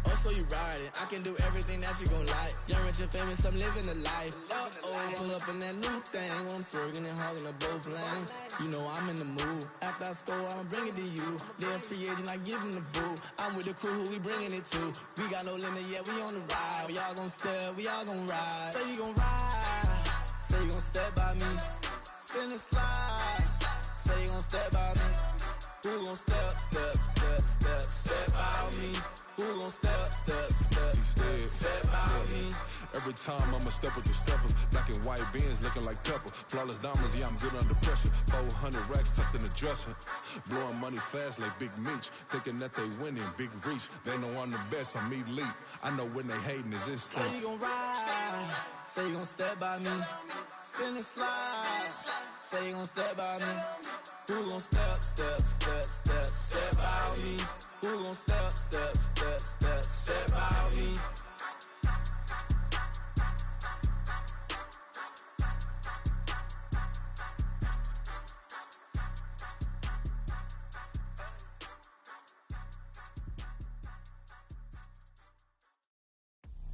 Oh, so you ride it. I can do everything that you gon' like. Young, rich, and famous, I'm living the life. Uh-oh, pull up in that new thing. I'm swerving and hogging up both lanes. You know I'm in the mood. After I score, I'ma bring it to you. They're a free agent, I give him the boo. I'm with the crew, who we bringing it to. We got no limit, yeah, we on the ride. We all gon' step, we all gon' ride. Say you gon' ride, say you gon' step by me. Spin and slide, say you gon' step by me. Who gon' step, step, step, step, step by me? Who gon' step, step, step, step, step by me? Every time I'ma step with the steppers. Black and white beans looking like pepper. Flawless diamonds, yeah, I'm good under pressure. 400 racks tucked in the dresser. Blowing money fast like Big Meech. Thinking that they winning, big reach. They know I'm the best, I'm elite. I know when they hating is instinct. Say you gon' ride, say you gon' step by me. Spin and slide, say you gon' step by me. Who gon' step, step, step, step, step by me? Who gon' step, step, step, step, step by me?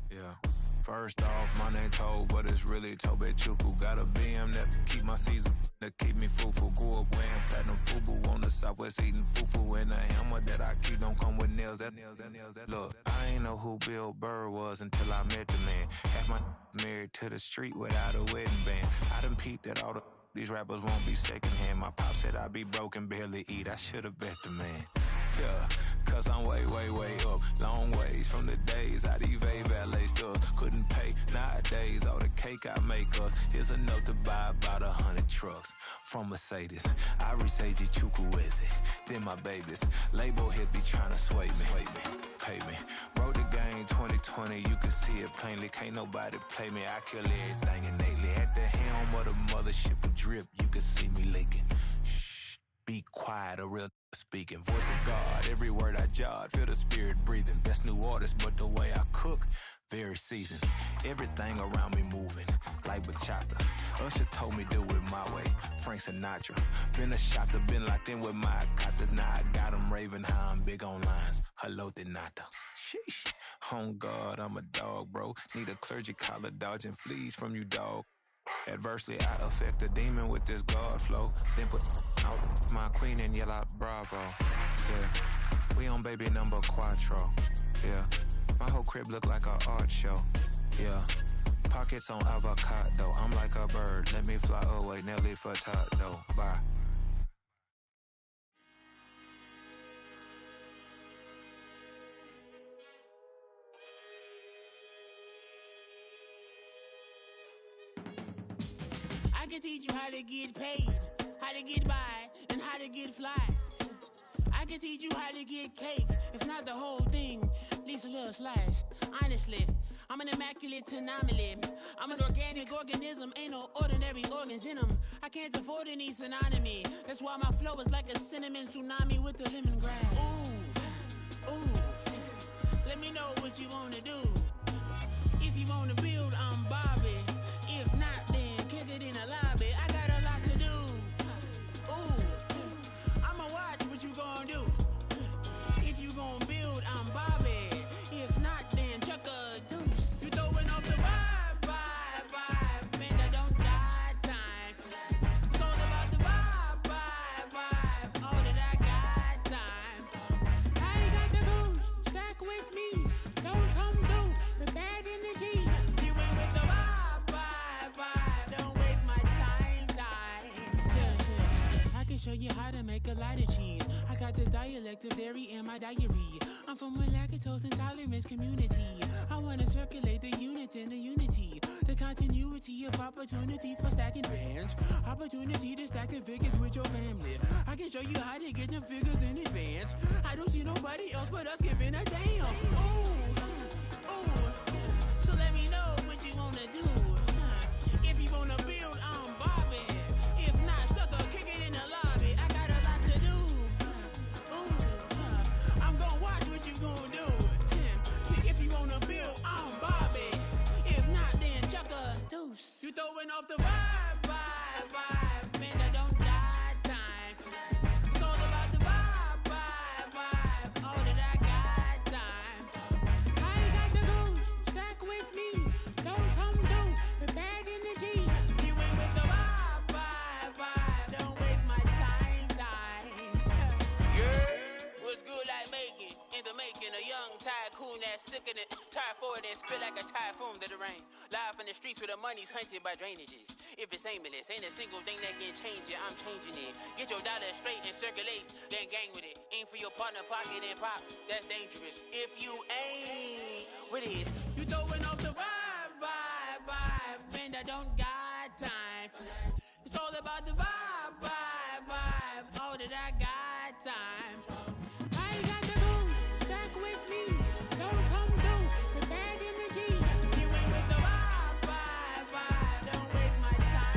Yeah. First off, my name Tobe, but it's really Tobe Chuku. Got a BM that keep my season, that keep me fruitful. Grew up wearing platinum FUBU on the Southwest eating fufu. And the hammer that I keep don't come with nails. Look, I ain't know who Bill Burr was until I met the man. Half my married to the street without a wedding band. I done peeped that all these rappers won't be secondhand. My pop said I'd be broken, barely eat. I should've bet the man. Yeah, cause I'm way, way, way up. Long ways from the days I evade valet stores. Couldn't pay nowadays, all the cake I make us is enough to buy about 100 trucks. From Mercedes, I resage Chukwueze. Then my babies, label hit be trying to sway me. Pay me. Wrote the game 2020, you can see it plainly. Can't nobody play me, I kill everything innately. At the helm of the mothership with drip, you can see me leaking. Shh, be quiet, a real speaking. Voice of God, every word I jot, feel the spirit breathing. Best new artist, but the way I cook, very seasoned. Everything around me moving, like bachata. Usher told me do it my way, Frank Sinatra. Been a shotter, been locked in with my cotters. Now I got them raving how I'm big on lines. Hello, de nata. Sheesh. On God, I'm a dog, bro. Need a clergy collar, dodging fleas from you, dog. Adversely, I affect a demon with this God flow. Then put out my queen and yell out bravo. Yeah, we on baby number quattro. Yeah, my whole crib look like a art show. Yeah, pockets on avocado. I'm like a bird. Let me fly away, Nelly Furtado. Bye. I can teach you how to get paid, how to get by, and how to get fly. I can teach you how to get cake, if not the whole thing, at least a little slice. Honestly, I'm an immaculate anomaly. I'm an organic organism, ain't no ordinary organs in them. I can't afford any synonymy. That's why my flow is like a cinnamon tsunami with the lemongrass. Ooh, ooh, let me know what you wanna do. If you wanna build, I'm Bobby. If not, then kick it in the lobby. I got a lot to do. Ooh, I'ma watch what you gon' do. If you gon' build, I'm Bobby. If not, then chuck a deuce. You throwing off the vibe. Man, I don't got time for that. It's all about the vibe. All that I got time for. I ain't got the goose. Stack with me. Don't come through with bad energy. You ain't with the vibe. Don't waste my time. Yeah. I can show you how to make a lot of cheese. I got the dialect of dairy in my diary. I'm from a lactose intolerance community. I wanna circulate the units in the unity. The continuity of opportunity for stacking bands. Opportunity to stack the figures with your family. I can show you how to get the figures in advance. I don't see nobody else but us giving a damn. Ooh. So let me know what you wanna do. If you wanna build, I'm Bobby. If not, sucker, kick it in the lobby. I got a lot to do. Ooh, I'm gonna watch what you gonna do. See, if you wanna build, I'm Bobby. If not, then chuck a deuce. You throwing off the vibe. Man, I don't got time for that. It's all about the vibe. All that I got time for. I ain't got the goose. Stack with me. Don't come through with bad energy. You ain't with the vibe. Don't waste my time. Yeah, what's good like making? In the making, a young tycoon that's sick in it. Tire forward and spill like a typhoon to the rain. Live in the streets where the money's hunted by drainages. If it's aimless, ain't a single thing that can change it. I'm changing it. Get your dollar straight and circulate, then gang with it. Aim for your partner, pocket and pop. That's dangerous. If you ain't with it, you throwing off the vibe. Man, I don't got time for that. It's all about the vibe. All that I got time for. I ain't got the goose. Stack with me. Don't come through with bad energy. You ain't with the vibe. Don't waste my time.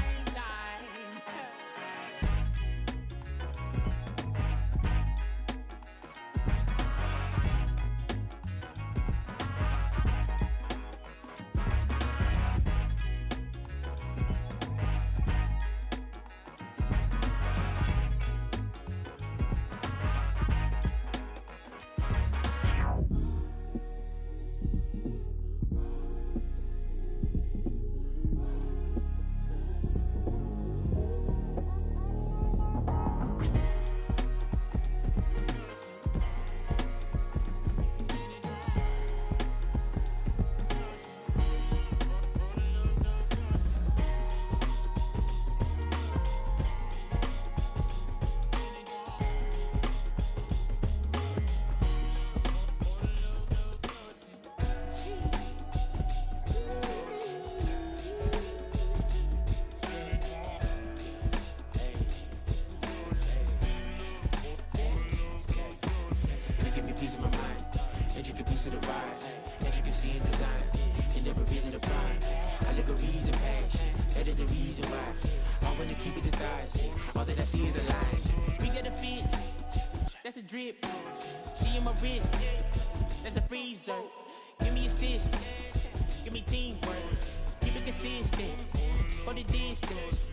reason why I wanna keep it the thighs. All that I see is a lie. We got a fit, that's a drip. She in my wrist, that's a freezer. Give me assist, give me teamwork. Keep it consistent, for the distance.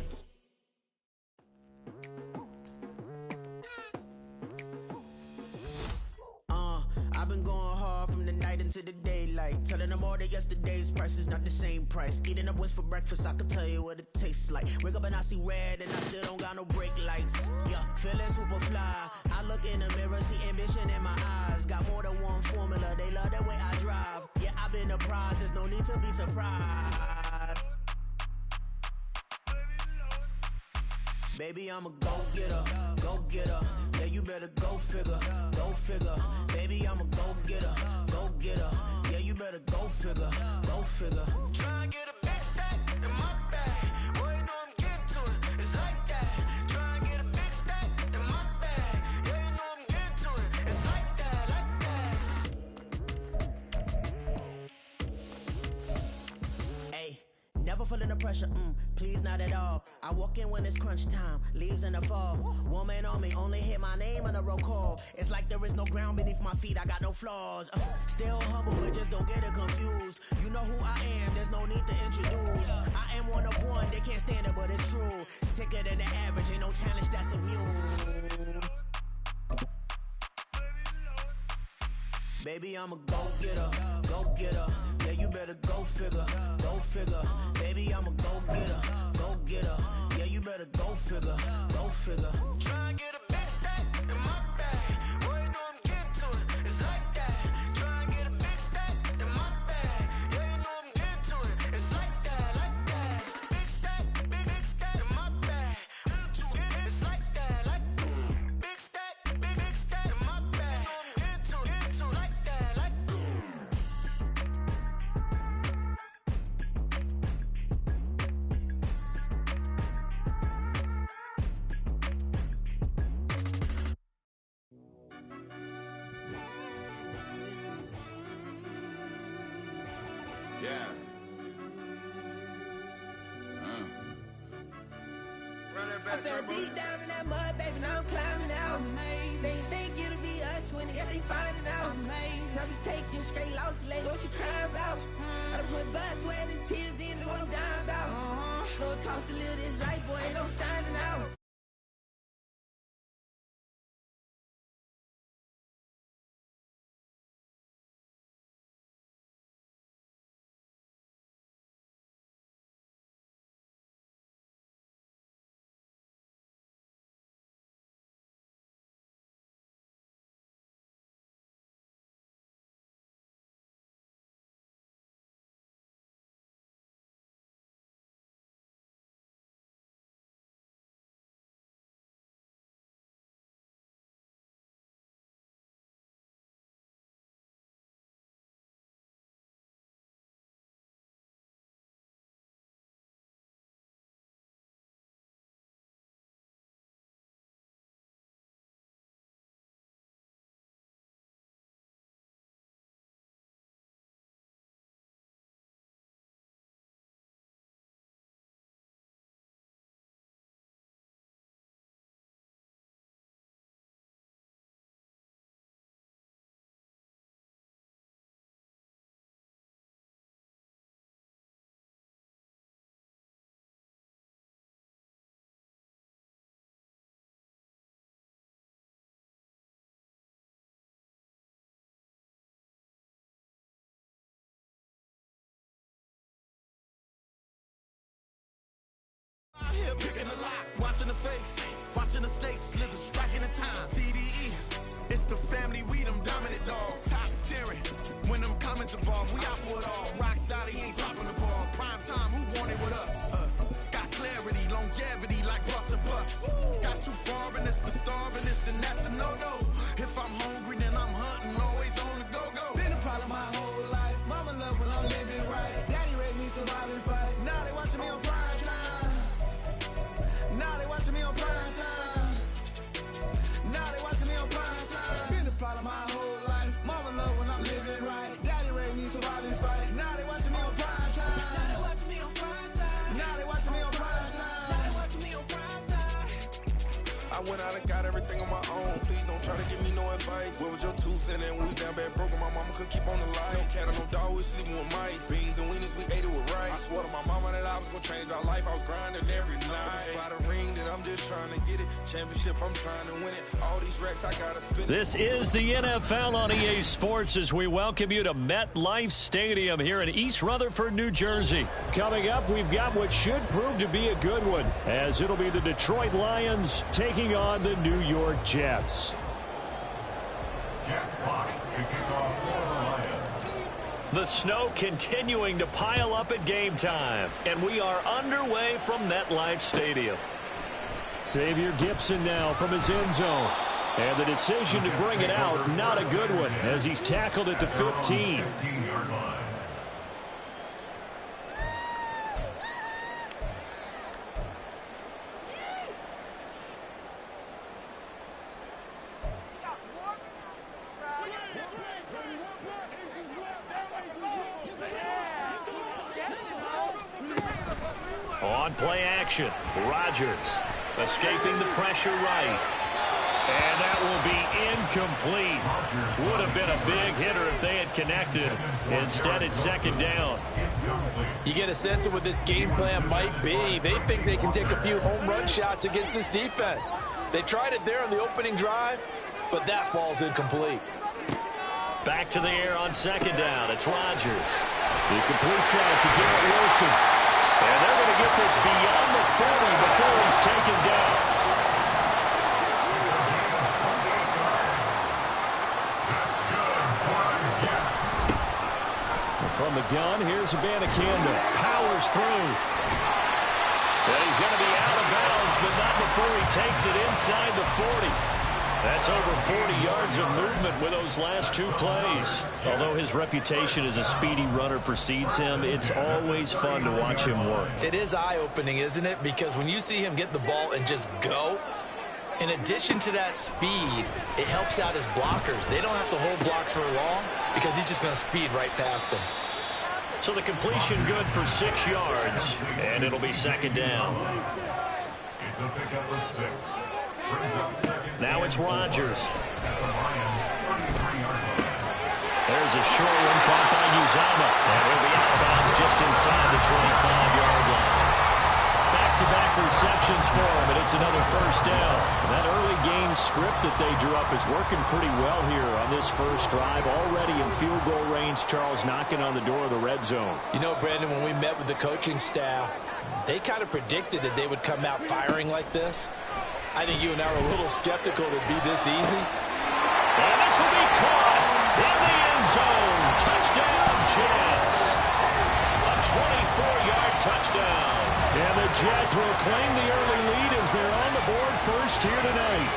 I've been going hard from the night into the daylight, telling them all that yesterday's price is not the same price. Eating up wings for breakfast, I can tell you what it tastes like. Wake up and I see red and I still don't got no brake lights. Yeah, feeling super fly. I look in the mirror, see ambition in my eyes. Got more than one formula, they love the way I drive. Yeah, I've been a prize, there's no need to be surprised. Baby, I'm a go-getter, go-getter. Yeah, you better go figure, go figure. Baby, I'm a go-getter, go-getter. Yeah, you better go figure, go figure. Try and get a big stack in my bag. Boy, you know I'm getting to it, it's like that. Try and get a big stack in my bag. Yeah, you know I'm getting to it, it's like that, like that. Hey, never feeling the pressure, please not at all. I walk in when it's crunch time, leaves in the fall. Woman on me, only hit my name on a roll call. It's like there is no ground beneath my feet, I got no flaws. Still humble, but just don't get it confused. You know who I am, there's no need to introduce. I am one of one, they can't stand it, but it's true. Sicker than the average, ain't no challenge that's immune. Baby, I'm a go-getter, go-getter. Yeah, you better go figure, go figure. Baby, I'm a go-getter, go-getter. Yeah, you better go figure, go figure. Try and get a big stack in my bag. Boy, you know I'm getting to it, it's like that. Try and get a big stack in my bag. Yeah, you know I'm getting to it, it's like that, like that. Big stack, big stack in my bag. It's like that, like big stack, big stack in my bag. You know I'm getting to it, like that, like. Yeah. I fell deep down in that mud, baby, now I'm climbing out. They think it'll be us when they finding out. I be taking straight losses, lady, what you crying about? I done put blood, sweat, and tears in, that's what I'm dying about. Know it costs to live this life, boy, ain't no signing out. Out here picking a lock, watching the fakes, watching the stakes, slither, striking the time. TDE, it's the family, we them dominant dogs. Top tiering, when them comments involved, we out for it all. Rock solid, he ain't dropping the ball. Prime time, who want it with us? Us. Got clarity, longevity, like bus and bus. Got too far and it's the starving, this and that's a no-no. If I'm hungry, then I'm hunting, always on the go-go. Been a problem my whole life, mama love when I'm living right. Daddy raised me survive and fight, now they watching me on prime time. Now they watching me on prime time. Now they watching me on prime time. Been a problem my whole life. Mama love when I'm living right. Daddy raised me survive and fight. Now they watching me on prime time. Now they watching me on prime time. Now they watching me on prime time. went out and got everything on my own. Please don't try to give me no advice. What was your 2 cents? And we was down bad broke, and my mama couldn't keep on the light. No cat or no dog, we sleeping with mice. Beans and weenies, we ate it with rice. I swore to my mama that I was gonna change my life. I was grinding every night. By the ring that I'm just trying to get it. Championship, I'm trying to win it. All these racks, I gotta spin it. This is the NFL on EA Sports as we welcome you to MetLife Stadium here in East Rutherford, New Jersey. Coming up, we've got what should prove to be a good one, as it'll be the Detroit Lions taking on the New York Jets. Jack Fox kicking off for the Lions. The snow continuing to pile up at game time, and we are underway from MetLife Stadium. Xavier Gipson now from his end zone. And the decision to bring it out, not a good one, as he's tackled at the 15. On play action, Rodgers escaping the pressure right. And that will be incomplete. Would have been a big hitter if they had connected. Instead, it's second down. You get a sense of what this game plan might be. They think they can take a few home run shots against this defense. They tried it there on the opening drive, but that ball's incomplete. Back to the air on second down. It's Rodgers. He completes that to Garrett Wilson. And they're going to get this beyond the 40 before he's taken down. From the gun, here's Abanikanda. Powers through. And he's going to be out of bounds, but not before he takes it inside the 40. That's over 40 yards of movement with those last 2 plays. Although his reputation as a speedy runner precedes him, it's always fun to watch him work. It is eye-opening, isn't it? Because when you see him get the ball and just go, in addition to that speed, it helps out his blockers. They don't have to hold blocks for long because he's just going to speed right past them. So the completion good for 6 yards, and it'll be second down. It's a pickup of 6. Now it's Rodgers. There's a short one caught by Uzomah. And he'll be out of bounds just inside the 25-yard line. Back-to-back receptions for him, and it's another first down. That early game script that they drew up is working pretty well here on this first drive. Already in field goal range, Charles knocking on the door of the red zone. You know, Brandon, when we met with the coaching staff, they kind of predicted that they would come out firing like this. I think you and I are a little skeptical it'd be this easy. And this will be caught in the end zone. Touchdown, Jets. A 24-yard touchdown. And the Jets will claim the early lead as they're on the board first here tonight.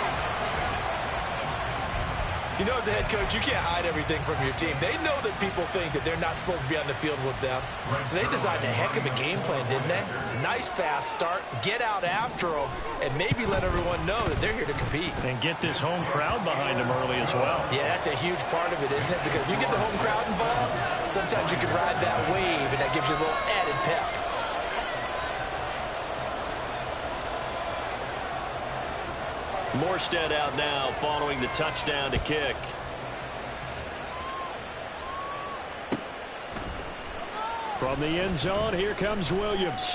You know, as a head coach, you can't hide everything from your team. They know that people think that they're not supposed to be on the field with them. So they designed a heck of a game plan, didn't they? Nice fast start, get out after them, and maybe let everyone know that they're here to compete. And get this home crowd behind them early as well. Yeah, that's a huge part of it, isn't it? Because if you get the home crowd involved, sometimes you can ride that wave, and that gives you a little added pep. Morstead out now following the touchdown to kick. From the end zone, here comes Williams.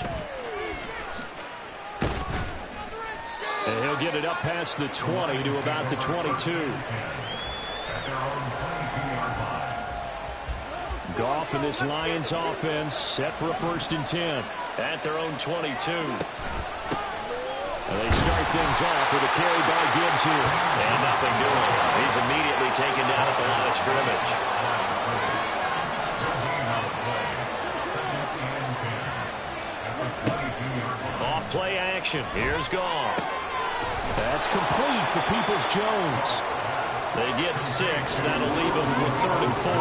And he'll get it up past the 20 to about the 22. Goff and this Lions offense set for a 1st and 10 at their own 22. And they start things off with a carry by Gibbs here. And nothing doing. He's immediately taken down at the line of scrimmage. Off play action. Here's Goff. That's complete to Peoples-Jones. They get 6. That'll leave them with 3rd and 4.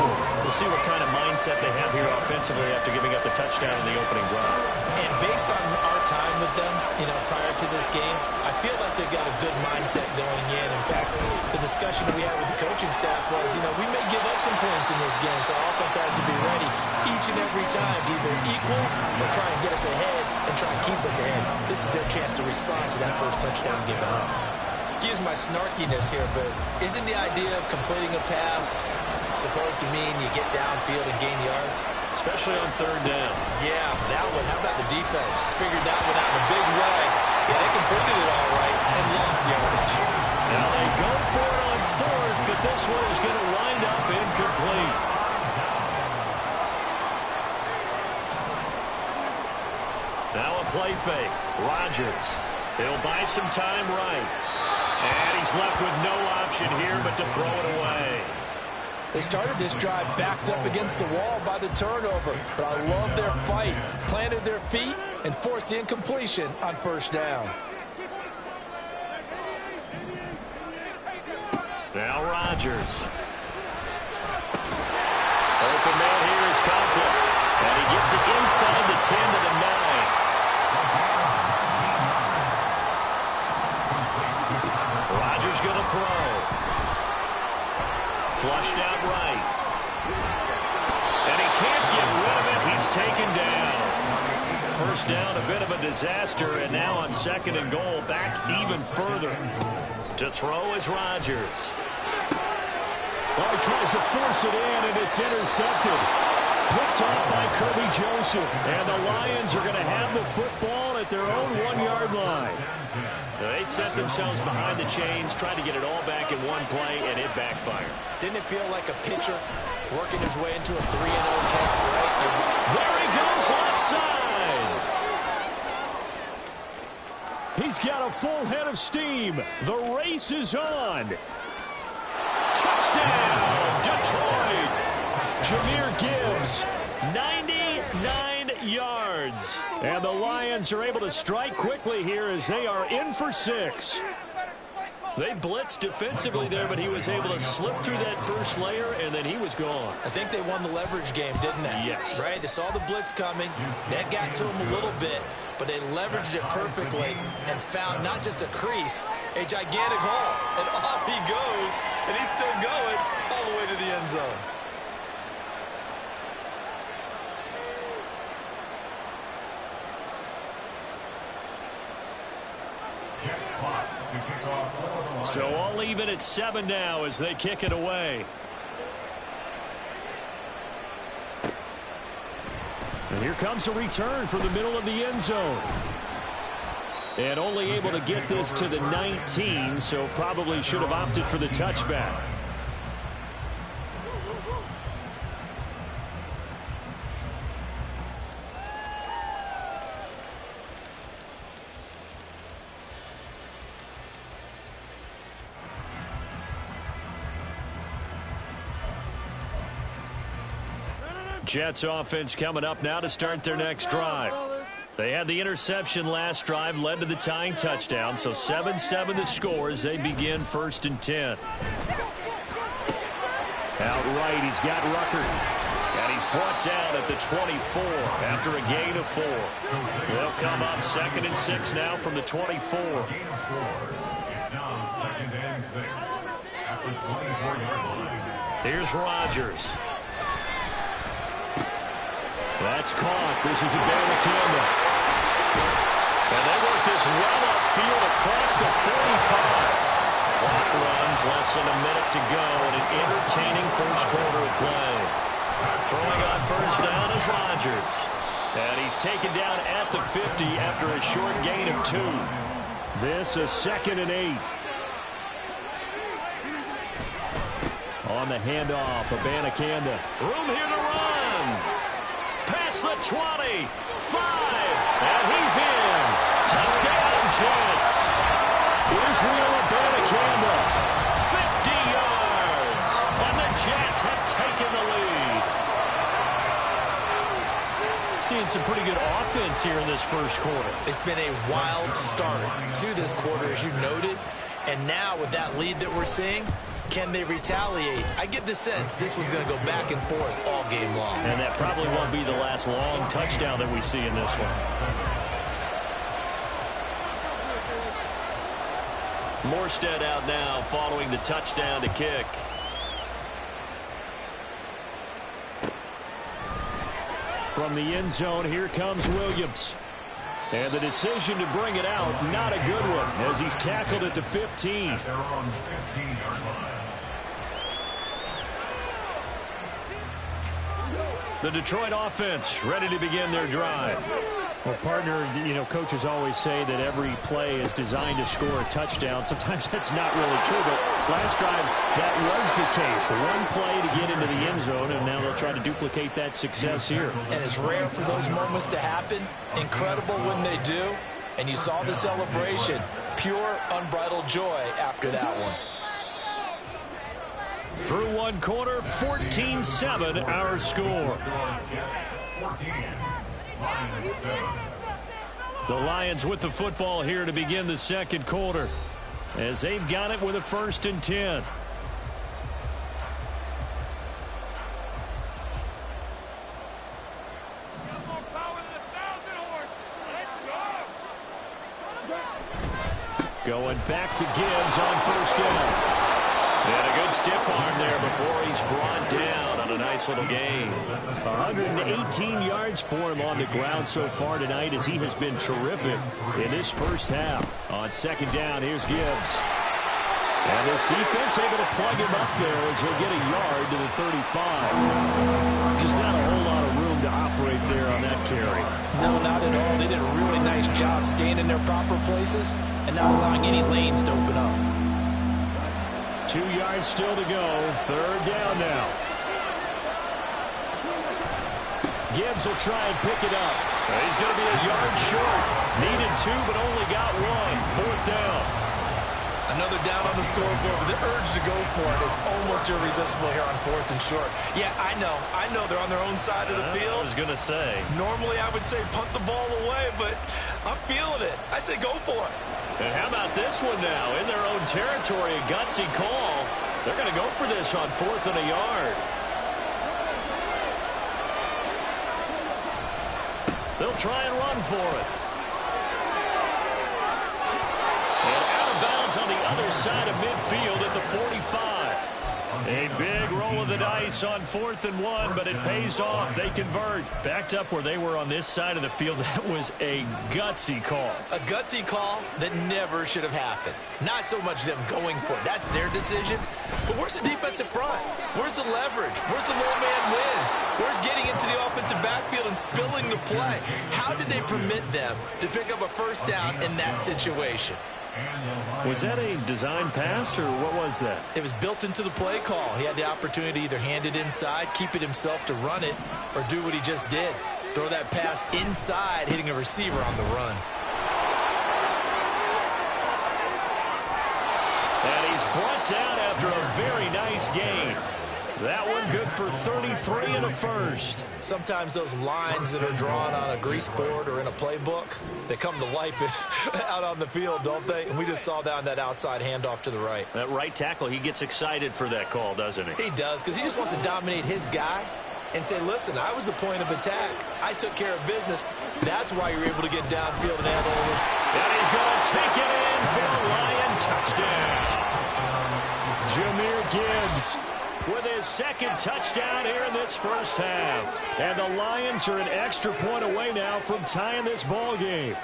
We'll see what kind of mindset they have here offensively after giving up the touchdown in the opening drive. And based on our time with them, you know, prior to this game, I feel like they've got a good mindset going in. In fact, the discussion we had with the coaching staff was, you know, we may give up some points in this game, so our offense has to be ready each and every time to either equal or try and get us ahead and try and keep us ahead. This is their chance to respond to that first touchdown given up. Excuse my snarkiness here, but isn't the idea of completing a pass supposed to mean you get downfield and gain yards? Especially on third down. Yeah, that one. How about the defense? Figured that one out in a big way. Yeah, they completed it all right and lost yardage. Now they go for it on fourth, but this one is going to wind up incomplete. Now a play fake. Rodgers. He'll buy some time right. And he's left with no option here but to throw it away. They started this drive backed up against the wall by the turnover. But I love their fight. Planted their feet and forced the incompletion on first down. Now Rodgers. Open man here is Conklin. And he gets it inside the 10 to the 9. Rodgers going to throw. Flushed out right. And he can't get rid of it. He's taken down. First down, a bit of a disaster. And now on second and goal, back even further. To throw is Rodgers. Well, he tries to force it in, and it's intercepted. Picked off by Kirby Joseph. And the Lions are going to have the football at their own 1-yard line. They set themselves behind the chains, tried to get it all back in one play, and it backfired. Didn't it feel like a pitcher working his way into a 3-0 count, right? There he goes offside. He's got a full head of steam. The race is on. Touchdown, Detroit. Jahmyr Gibbs. 99 yards. And the Lions are able to strike quickly here as they are in for 6. They blitzed defensively there, but he was able to slip through that first layer, and then he was gone. I think they won the leverage game, didn't they? Yes. Right? They saw the blitz coming. That got to him a little bit, but they leveraged it perfectly and found not just a crease, a gigantic hole. And off he goes, and he's still going all the way to the end zone. So all even at 7 now as they kick it away. And here comes a return from the middle of the end zone. And only able to get this to the 19, so probably should have opted for the touchback. Jets offense coming up now to start their next drive. They had the interception last drive, led to the tying touchdown, so 7-7 the score as they begin 1st and 10. Out right, he's got Rucker. And he's brought down at the 24 after a gain of 4. They'll come up 2nd and 6 now from the 24. It's now 2nd and 6 at the 24-yard line. Here's Rodgers. That's caught. This is Abanikanda. And they work this well upfield across the 45. Clock runs, less than a minute to go in an entertaining first quarter of play. Throwing on first down is Rodgers. And he's taken down at the 50 after a short gain of 2. This is 2nd and 8. On the handoff, Abanikanda. Room here to run. Past the 20. 5. And he's in. Touchdown, Jets. Israel Abanikanda. 50 yards. And the Jets have taken the lead. Seeing some pretty good offense here in this first quarter. It's been a wild start to this quarter, as you noted. And now with that lead that we're seeing, can they retaliate? I get the sense this one's going to go back and forth all game long. And that probably won't be the last long touchdown that we see in this one. Morstead out now following the touchdown to kick. From the end zone, here comes Williams. And the decision to bring it out, not a good one, as he's tackled at the 15. At their own 15-yard line. The Detroit offense ready to begin their drive. Well, partner, coaches always say that every play is designed to score a touchdown. Sometimes that's not really true, but last drive, that was the case. One play to get into the end zone, and now they'll try to duplicate that success here. And it's rare for those moments to happen. Incredible when they do. And you saw the celebration. Pure, unbridled joy after that one. Through one quarter, 14-7 our score. 14, Lions 7. The Lions with the football here to begin the second quarter, as they've got it with a 1st and 10. Going back to Gibbs on 1st down. And a good stiff arm there before he's brought down on a nice little gain. 118 yards for him on the ground so far tonight, as he has been terrific in this first half. On 2nd down, here's Gibbs. And this defense able to plug him up there as he'll get a yard to the 35. Just not a whole lot of room to operate there on that carry. No, not at all. They did a really nice job staying in their proper places and not allowing any lanes to open up. 2 yards still to go. 3rd down now. Gibbs will try and pick it up. He's going to be a yard short. Needed 2, but only got 1. 4th down. Another down on the scoreboard, but the urge to go for it is almost irresistible here on 4th and short. Yeah, I know they're on their own side of the field. I was going to say. Normally I would say punt the ball away, but I'm feeling it. I say go for it. And how about this one now? In their own territory, a gutsy call. They're going to go for this on 4th and a yard. They'll try and run for it. And out of bounds on the other side of midfield at the 45. A big roll of the dice on 4th and 1, but it pays off. They convert. Backed up where they were on this side of the field. That was a gutsy call. A gutsy call that never should have happened. Not so much them going for it. That's their decision. But where's the defensive front? Where's the leverage? Where's the low man wins? Where's getting into the offensive backfield and spilling the play? How did they permit them to pick up a 1st down in that situation? Was that a design pass, or what was that? It was built into the play call. He had the opportunity to either hand it inside, keep it himself to run it, or do what he just did. Throw that pass inside, hitting a receiver on the run. And he's brought down after a very nice gain. That one good for 33 and a 1st. Sometimes those lines that are drawn on a grease board or in a playbook, they come to life out on the field, don't they? And we just saw that on that outside handoff to the right. That right tackle, he gets excited for that call, doesn't he? He does, because he just wants to dominate his guy and say, listen, I was the point of attack. I took care of business. That's why you're able to get downfield and handle it. And he's going to take it in for a Lion touchdown. Jahmyr Gibbs with his 2nd touchdown here in this first half. And the Lions are an extra point away now from tying this ball game.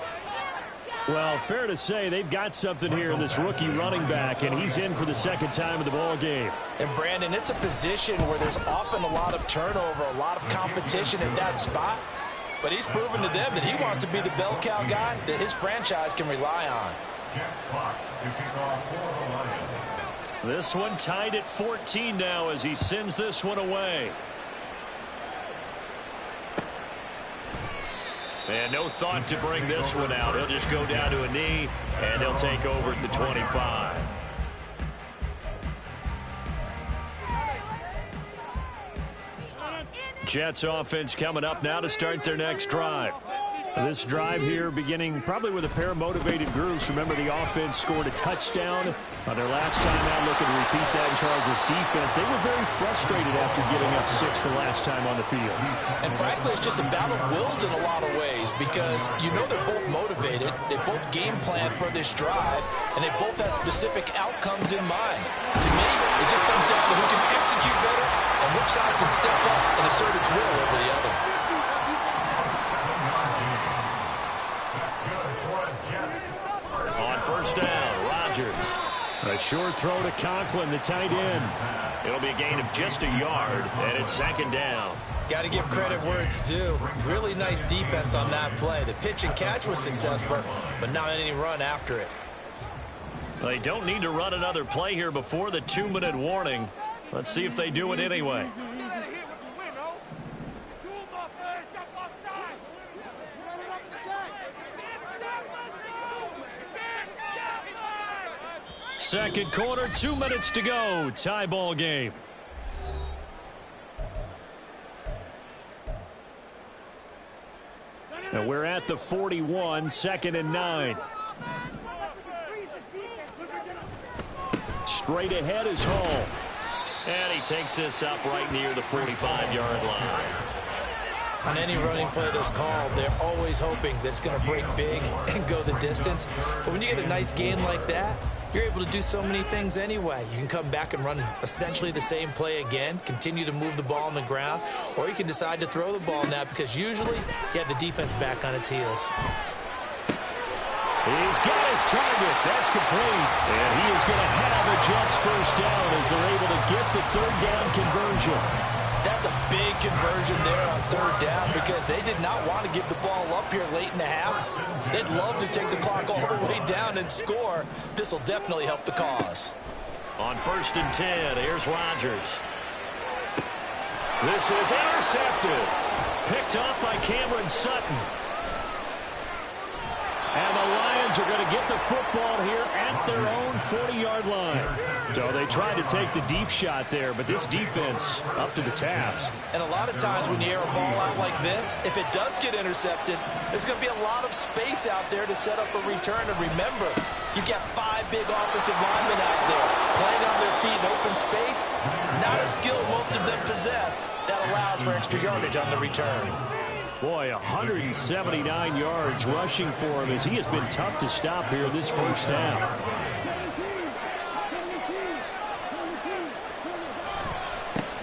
Well, fair to say they've got something here in this rookie running back, and he's in for the 2nd time of the ball game. And, Brandon, it's a position where there's often a lot of turnover, a lot of competition at that spot. But he's proven to them that he wants to be the bell cow guy that his franchise can rely on. Jack Fox to kick off for the Lions. This one tied at 14 now as he sends this one away. And no thought to bring this one out. He'll just go down to a knee, and they'll take over at the 25. Jets offense coming up now to start their next drive. This drive here beginning probably with a pair of motivated groups. Remember, the offense scored a touchdown on their last time out. Looking to repeat that in Charles' defense. They were very frustrated after giving up 6 the last time on the field. And frankly, it's just a battle of wills in a lot of ways, because you know they're both motivated. They both game plan for this drive, and they both have specific outcomes in mind. To me, it just comes down to who can execute better and which side can step up and assert its will over the other. first down. Rodgers. A short throw to Conklin, the tight end. It'll be a gain of just a yard, and it's second down. Got to give credit where it's due. Really nice defense on that play. The pitch and catch was successful, but not any run after it. They don't need to run another play here before the 2-minute warning. Let's see if they do it anyway. Second quarter, 2 minutes to go. Tie ball game. And we're at the 41, 2nd and 9. Straight ahead is Hall. And he takes this up right near the 45-yard line. On any running play that's called, they're always hoping that it's going to break big and go the distance. But when you get a nice gain like that, you're able to do so many things anyway. You can come back and run essentially the same play again, continue to move the ball on the ground, or you can decide to throw the ball now because usually you have the defense back on its heels. He's got his target. That's complete. And he is going to have a Jets first down as they're able to get the third down conversion. That's a big conversion there on third down because they did not want to give the ball up here late in the half. They'd love to take the clock all the way down and score. This will definitely help the cause. On 1st and 10, here's Rodgers. This is intercepted. Picked up by Cameron Sutton. And the Lions are going to get the football here at their own 40-yard line. So they tried to take the deep shot there, but this defense up to the task. And a lot of times when you air a ball out like this, if it does get intercepted, there's going to be a lot of space out there to set up a return. And remember, you've got 5 big offensive linemen out there playing on their feet in open space. Not a skill most of them possess that allows for extra yardage on the return. Boy, 179 yards rushing for him as he has been tough to stop here this first half.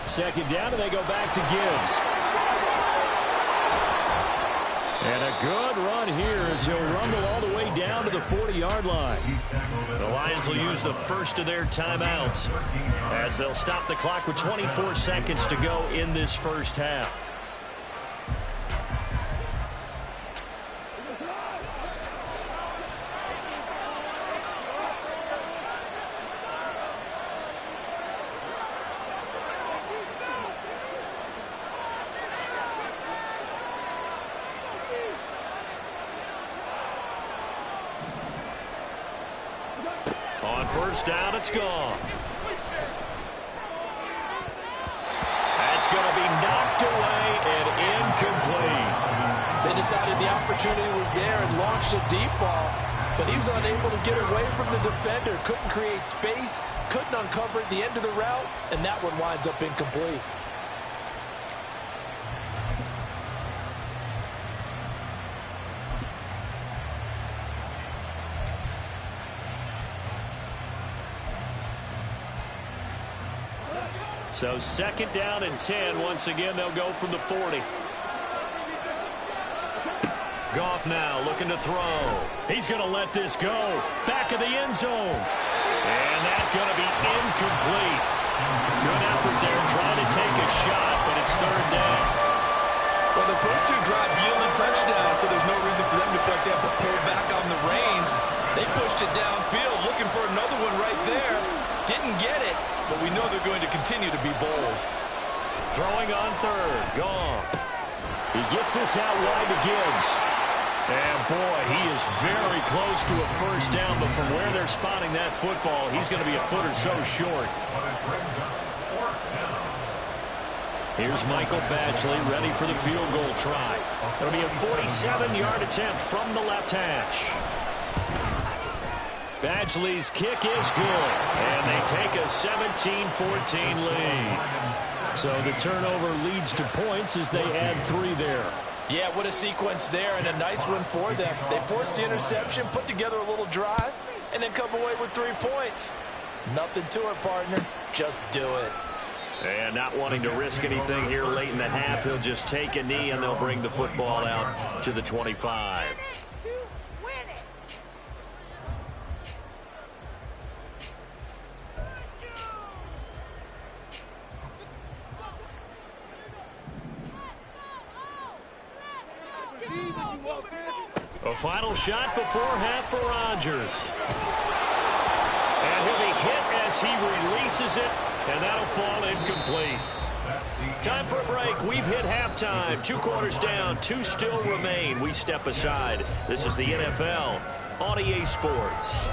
Second down, and they go back to Gibbs. And a good run here as he'll rumble all the way down to the 40-yard line. The Lions will use the first of their timeouts as they'll stop the clock with 24 seconds to go in this first half. Down, it's gone. That's going to be knocked away and incomplete. They decided the opportunity was there and launched a deep ball, but he was unable to get away from the defender. Couldn't create space, couldn't uncover at the end of the route, and that one winds up incomplete. So 2nd down and 10. Once again, they'll go from the 40. Goff now looking to throw. He's going to let this go. Back of the end zone. And that's going to be incomplete. Good effort there trying to take a shot, but it's 3rd down. Well, the first 2 drives yielded touchdowns, so there's no reason for them to feel like they have to pull back on the reins. They pushed it downfield, looking for another one right there. Didn't get it, but we know they're going to continue to be bold. Throwing on 3rd, Goff. He gets this out wide to Gibbs. And boy, he is very close to a first down, but from where they're spotting that football, he's going to be a foot or so short. Here's Michael Badgley ready for the field goal try. It'll be a 47-yard attempt from the left hash. Badgley's kick is good, and they take a 17-14 lead. So the turnover leads to points as they add 3 there. Yeah, what a sequence there, and a nice one for them. They forced the interception, put together a little drive, and then come away with 3 points. Nothing to it, partner. Just do it. And not wanting to risk anything here late in the half, he'll just take a knee, and they'll bring the football out to the 25. A final shot before half for Rodgers. And he'll be hit as he releases it, and that'll fall incomplete. Time for a break. We've hit halftime. 2 quarters down, 2 still remain. We step aside. This is the NFL on EA Sports.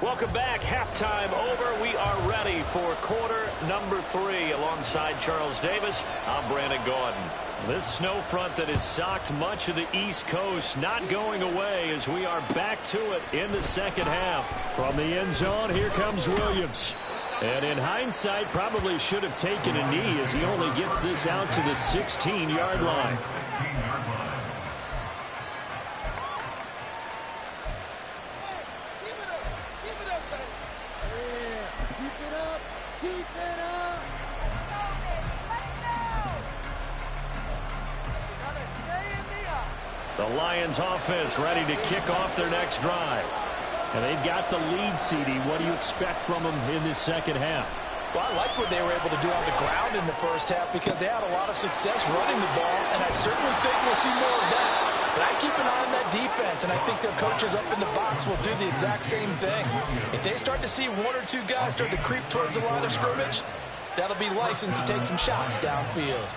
Welcome back. Halftime over. We are ready for quarter number 3. Alongside Charles Davis, I'm Brandon Gaudin. This snow front that has socked much of the East Coast not going away as we are back to it in the second half. From the end zone, here comes Williams. And in hindsight, probably should have taken a knee as he only gets this out to the 16-yard line. The Lions offense ready to kick off their next drive. And they've got the lead, CD. What do you expect from them in this second half? Well, I like what they were able to do on the ground in the first half because they had a lot of success running the ball, and I certainly think we'll see more of that. But I keep an eye on that defense, and I think their coaches up in the box will do the exact same thing. If they start to see 1 or 2 guys start to creep towards the line of scrimmage, that'll be licensed to take some shots downfield.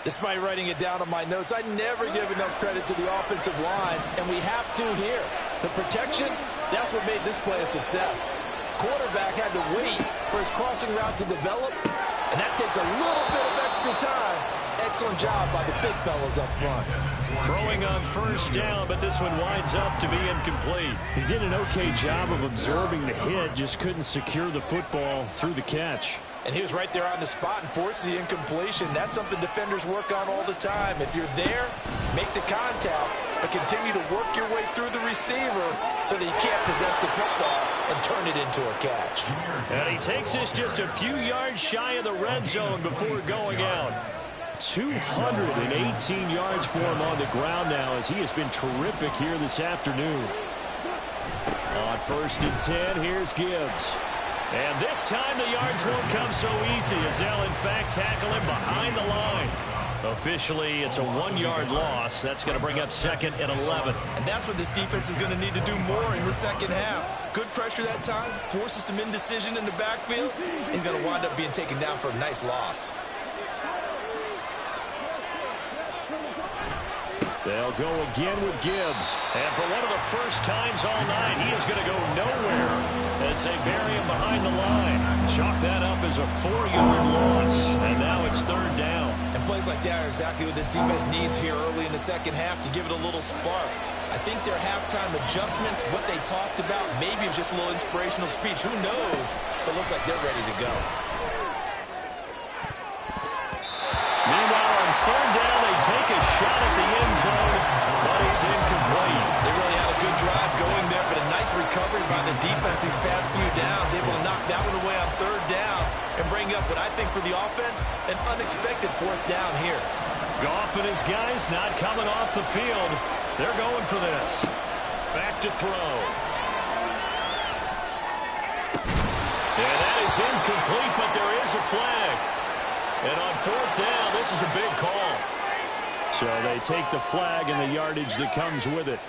Despite writing it down on my notes, I never give enough credit to the offensive line, and we have to here. The protection, that's what made this play a success. Quarterback had to wait for his crossing route to develop, and that takes a little bit of extra time. Excellent job by the big fellas up front. Throwing on first down, but this one winds up to be incomplete. He did an okay job of absorbing the hit, just couldn't secure the football through the catch. And he was right there on the spot and forced the incompletion. That's something defenders work on all the time. If you're there, make the contact, but continue to work your way through the receiver so that you can't possess the football and turn it into a catch. And he takes this just a few yards shy of the red zone before going out. 218 yards for him on the ground now as he has been terrific here this afternoon. On 1st and 10, here's Gibbs. And this time the yards won't come so easy as they'll in fact tackle him behind the line. Officially, it's a 1-yard loss. That's going to bring up 2nd and 11. And that's what this defense is going to need to do more in the second half. Good pressure that time, forces some indecision in the backfield. He's going to wind up being taken down for a nice loss. They'll go again with Gibbs. And for one of the first times all night, he is going to go nowhere as they bury him behind the line. Chalk that up as a 4-yard loss. And now it's 3rd down. And plays like that are exactly what this defense needs here early in the second half to give it a little spark. I think their halftime adjustments, what they talked about, maybe it was just a little inspirational speech. Who knows? But it looks like they're ready to go. Meanwhile, on 3rd down, they take a shot at the end zone, but it's incomplete. They really had a good drive going there, but a nice recovery by the defense these past few downs, able to knock that one away on 3rd down and bring up what I think for the offense, an unexpected 4th down here. Goff and his guys not coming off the field. They're going for this. Back to throw. And that is incomplete, but there is a flag. And on 4th down, this is a big call. So they take the flag and the yardage that comes with it.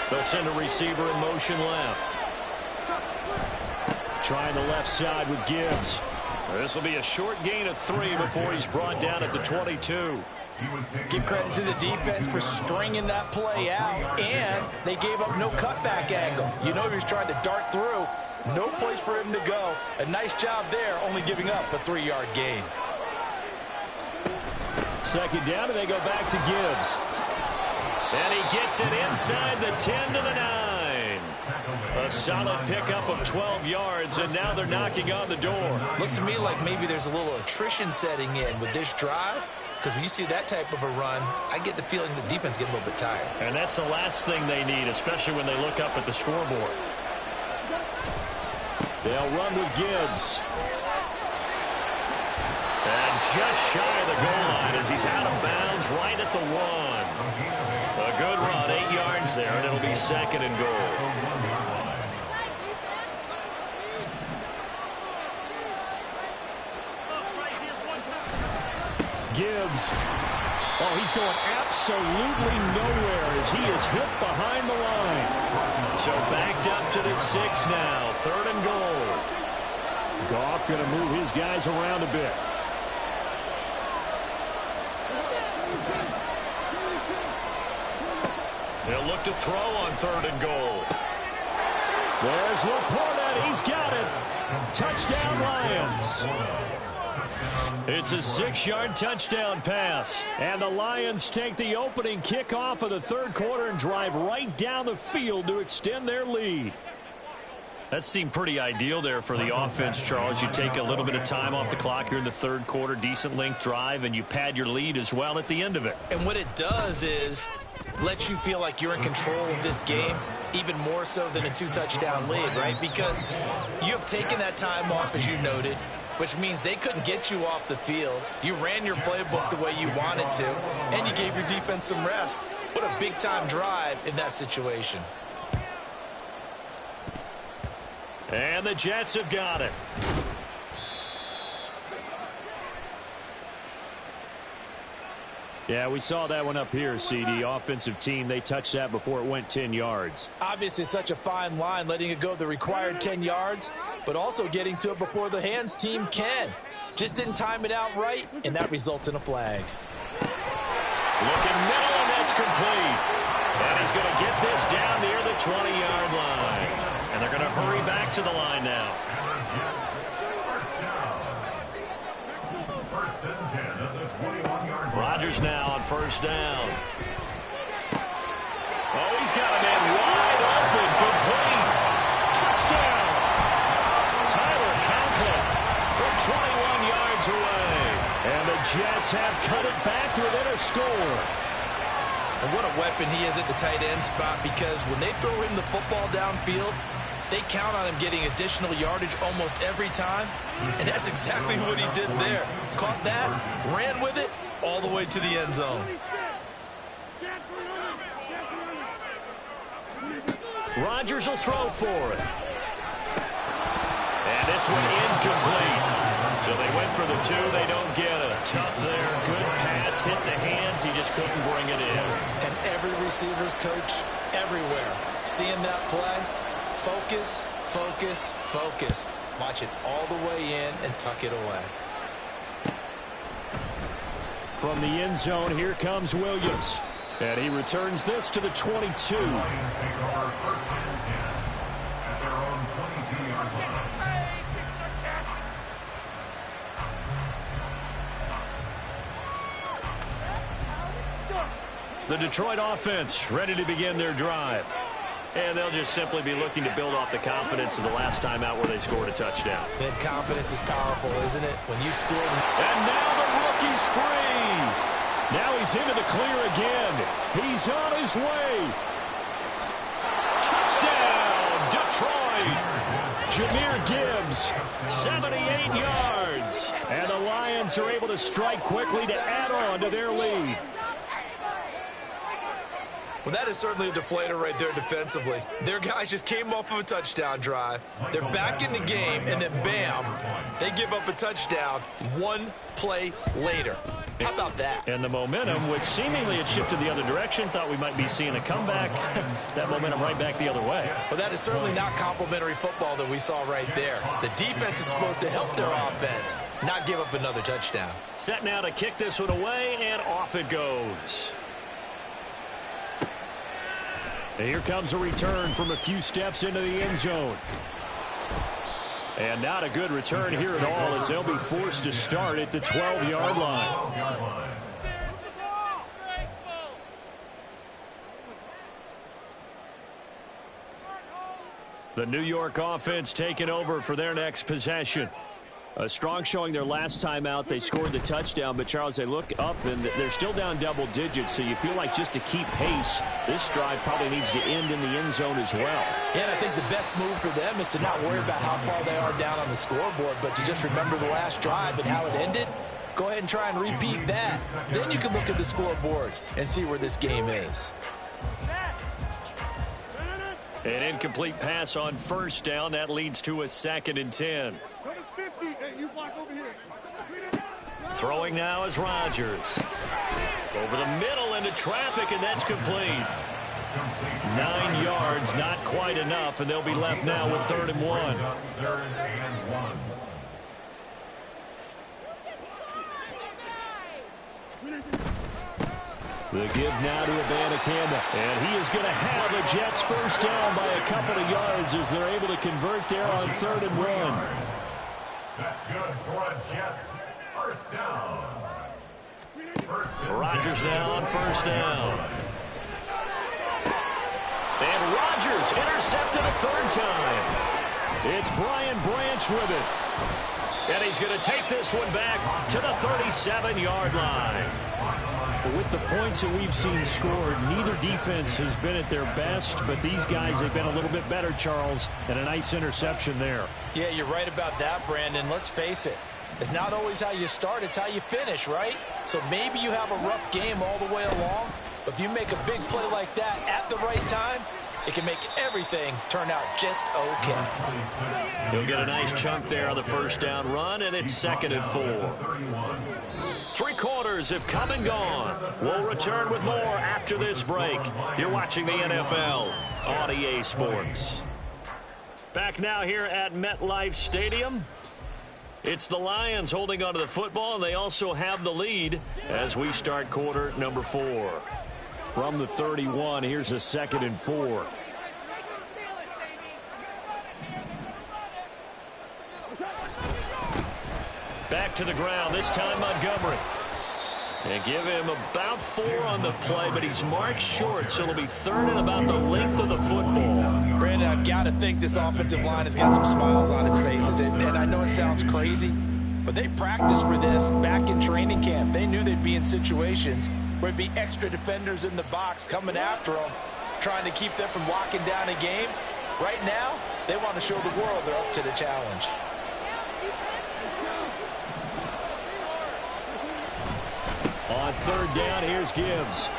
They'll send a receiver in motion left. Trying the left side with Gibbs. This will be a short gain of 3 before he's brought down at the 22. Give credit to the defense for stringing that play out, and they gave up no cutback angle. You know he was trying to dart through. No place for him to go. A nice job there, only giving up a 3-yard gain. 2nd down, and they go back to Gibbs. And he gets it inside the 10 to the 9. A solid pickup of 12 yards, and now they're knocking on the door. Looks to me like maybe there's a little attrition setting in with this drive. Because when you see that type of a run, I get the feeling the defense getting a little bit tired. And that's the last thing they need, especially when they look up at the scoreboard. They'll run with Gibbs. And just shy of the goal line as he's out of bounds right at the 1. A good run, 8 yards there, and it'll be 2nd and goal. Gibbs. Oh, he's going absolutely nowhere as he is hit behind the line. So backed up to the 6 now, 3rd and goal. Goff going to move his guys around a bit. He'll look to throw on 3rd and goal. There's Laporta. He's got it. Touchdown, Lions. It's a 6-yard touchdown pass. And the Lions take the opening kickoff of the 3rd quarter and drive right down the field to extend their lead. That seemed pretty ideal there for the offense, Charles. You take a little bit of time off the clock here in the 3rd quarter, decent length drive, and you pad your lead as well at the end of it. And what it does is let you feel like you're in control of this game, even more so than a 2-touchdown lead, right? Because you have taken that time off, as you noted, which means they couldn't get you off the field. You ran your playbook the way you wanted to, and you gave your defense some rest. What a big-time drive in that situation. And the Jets have got it. Yeah, we saw that one up here, CD. Offensive team, they touched that before it went 10 yards. Obviously, such a fine line, letting it go the required 10 yards, but also getting to it before the hands team can. Just didn't time it out right, and that results in a flag. Looking middle, and that's complete. And he's going to get this down near the 20-yard line. And they're going to hurry back to the line now. First and 10 at the 21-yard line. Rodgers now on 1st down. Oh, he's got a man wide open, complete. Touchdown. Tyler Conklin from 21 yards away. And the Jets have cut it back within a score. And what a weapon he is at the tight end spot, because when they throw him the football downfield, they count on him getting additional yardage almost every time. And that's exactly what he did there. Caught that, ran with it, all the way to the end zone. Rodgers will throw for it. And this one incomplete. So they went for the 2. They don't get it. Tough there. Good pass. Hit the hands. He just couldn't bring it in. And every receiver's coach everywhere, seeing that play, focus, focus, focus. Watch it all the way in and tuck it away. From the end zone, here comes Williams. And he returns this to the 22. Lions take over 1st and 10 at their own 22-yard line. The Detroit offense ready to begin their drive. And they'll just simply be looking to build off the confidence of the last time out where they scored a touchdown. Then confidence is powerful, isn't it? When you score. And now the rookie's free. Now he's into the clear again. He's on his way. Touchdown, Detroit. Jahmyr Gibbs, 78 yards. And the Lions are able to strike quickly to add on to their lead. Well, that is certainly a deflator right there defensively. Their guys just came off of a touchdown drive. They're back in the game, and then bam, they give up a touchdown 1 play later. How about that? And the momentum, which seemingly had shifted the other direction, thought we might be seeing a comeback. That momentum right back the other way. Well, that is certainly not complimentary football that we saw right there. The defense is supposed to help their offense, not give up another touchdown. Set now to kick this one away, and off it goes. And here comes a return from a few steps into the end zone. And not a good return here at all, as they'll be forced to start at the 12-yard line. The New York offense taking over for their next possession. A strong showing their last time out. They scored the touchdown, but, Charles, they look up, and they're still down double digits, so you feel like just to keep pace, this drive probably needs to end in the end zone as well. Yeah, and I think the best move for them is to not worry about how far they are down on the scoreboard, but to just remember the last drive and how it ended. Go ahead and try and repeat that. Then you can look at the scoreboard and see where this game is. An incomplete pass on first down. That leads to a 2nd and 10. Throwing now is Rodgers. Over the middle into traffic, and that's complete. 9 yards, not quite enough, and they'll be left now with 3rd and 1. The give now to Abanikanda, and he is going to have the Jets first down by a couple of yards as they're able to convert there on 3rd and 1. That's good for a Jets first down. Rodgers now on first down. And Rodgers intercepted a 3rd time. It's Brian Branch with it. And he's going to take this one back to the 37-yard line. With the points that we've seen scored, neither defense has been at their best, but these guys, they've been a little bit better, Charles, and a nice interception there. Yeah, you're right about that, Brandon. Let's face it. It's not always how you start, it's how you finish, right? So maybe you have a rough game all the way along, but if you make a big play like that at the right time, it can make everything turn out just okay. He'll get a nice chunk there on the first down run, and it's 2nd and 4. 3 quarters have come and gone. We'll return with more after this break. You're watching the NFL on EA Sports. Back now here at MetLife Stadium. It's the Lions holding onto the football, and they also have the lead as we start quarter number 4. From the 31, here's a 2nd and 4. Back to the ground, this time Montgomery. And give him about 4 on the play, but he's marked short, so it'll be 3rd and about the length of the football. Brandon, I've got to think this offensive line is getting some smiles on its faces. And I know it sounds crazy, but they practiced for this back in training camp. They knew they'd be in situations where it'd be extra defenders in the box coming after them, trying to keep them from locking down a game. Right now, they want to show the world they're up to the challenge. On 3rd down, here's Gibbs.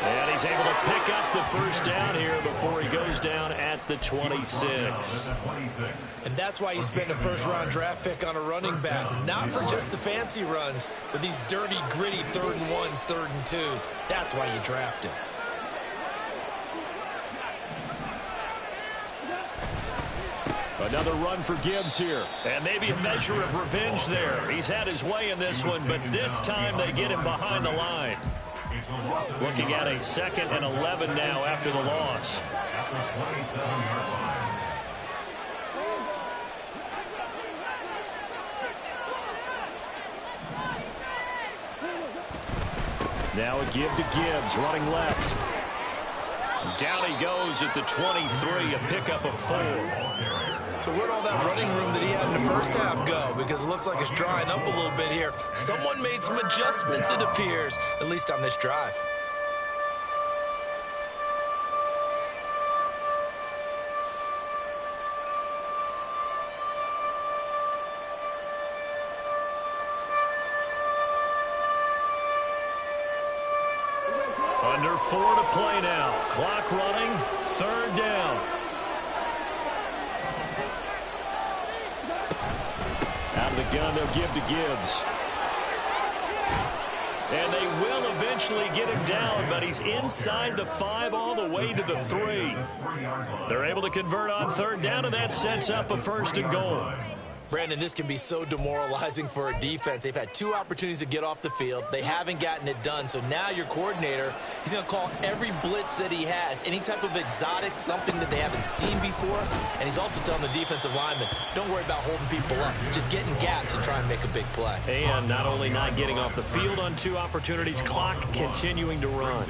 And he's able to pick up the first down here before he goes down at the 26. And that's why you spend a first-round draft pick on a running back. Not for just the fancy runs, but these dirty, gritty 3rd and 1s, 3rd and 2s. That's why you draft him. Another run for Gibbs here. And maybe a measure of revenge there. He's had his way in this one, but this time they get him behind the line. Looking at a 2nd and 11 now after the loss. Now a give to Gibbs, running left. Down he goes at the 23, a pickup of 4. So where'd all that running room that he had in the first half go? Because it looks like it's drying up a little bit here. Someone made some adjustments, it appears, at least on this drive. Under 4 to play now. Clock running, 3rd down. Out of the gun, they'll give to Gibbs. And they will eventually get him down, but he's inside the 5 all the way to the 3. They're able to convert on 3rd down, and that sets up a 1st and goal. Brandon, this can be so demoralizing for a defense. They've had 2 opportunities to get off the field. They haven't gotten it done. So now your coordinator, he's going to call every blitz that he has, any type of exotic, something that they haven't seen before. And he's also telling the defensive lineman, don't worry about holding people up. Just get in gaps and try and make a big play. And not only not getting off the field on 2 opportunities, clock continuing to run.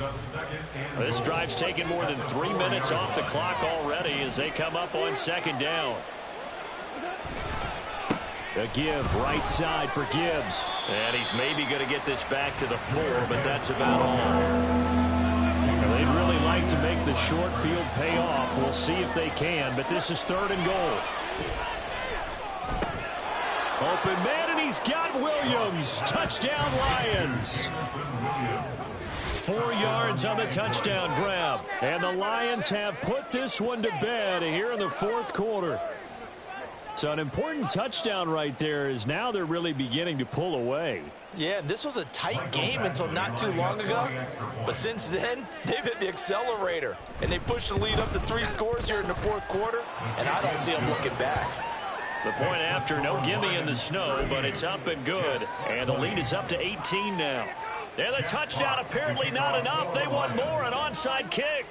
This drive's taken more than 3 minutes off the clock already as they come up on 2nd down. A give, right side for Gibbs. And he's maybe going to get this back to the 4, but that's about all. They'd really like to make the short field pay off. We'll see if they can, but this is 3rd and goal. Open man, and he's got Williams. Touchdown, Lions. 4 yards on the touchdown grab. And the Lions have put this one to bed here in the fourth quarter. So an important touchdown right there is now they're really beginning to pull away. Yeah, this was a tight game until not too long ago. But since then, they've hit the accelerator. And they pushed the lead up to 3 scores here in the fourth quarter. And I don't see them looking back. The point after, no gimme in the snow, but it's up and good. And the lead is up to 18 now. And the touchdown apparently not enough. They want more, an onside kick.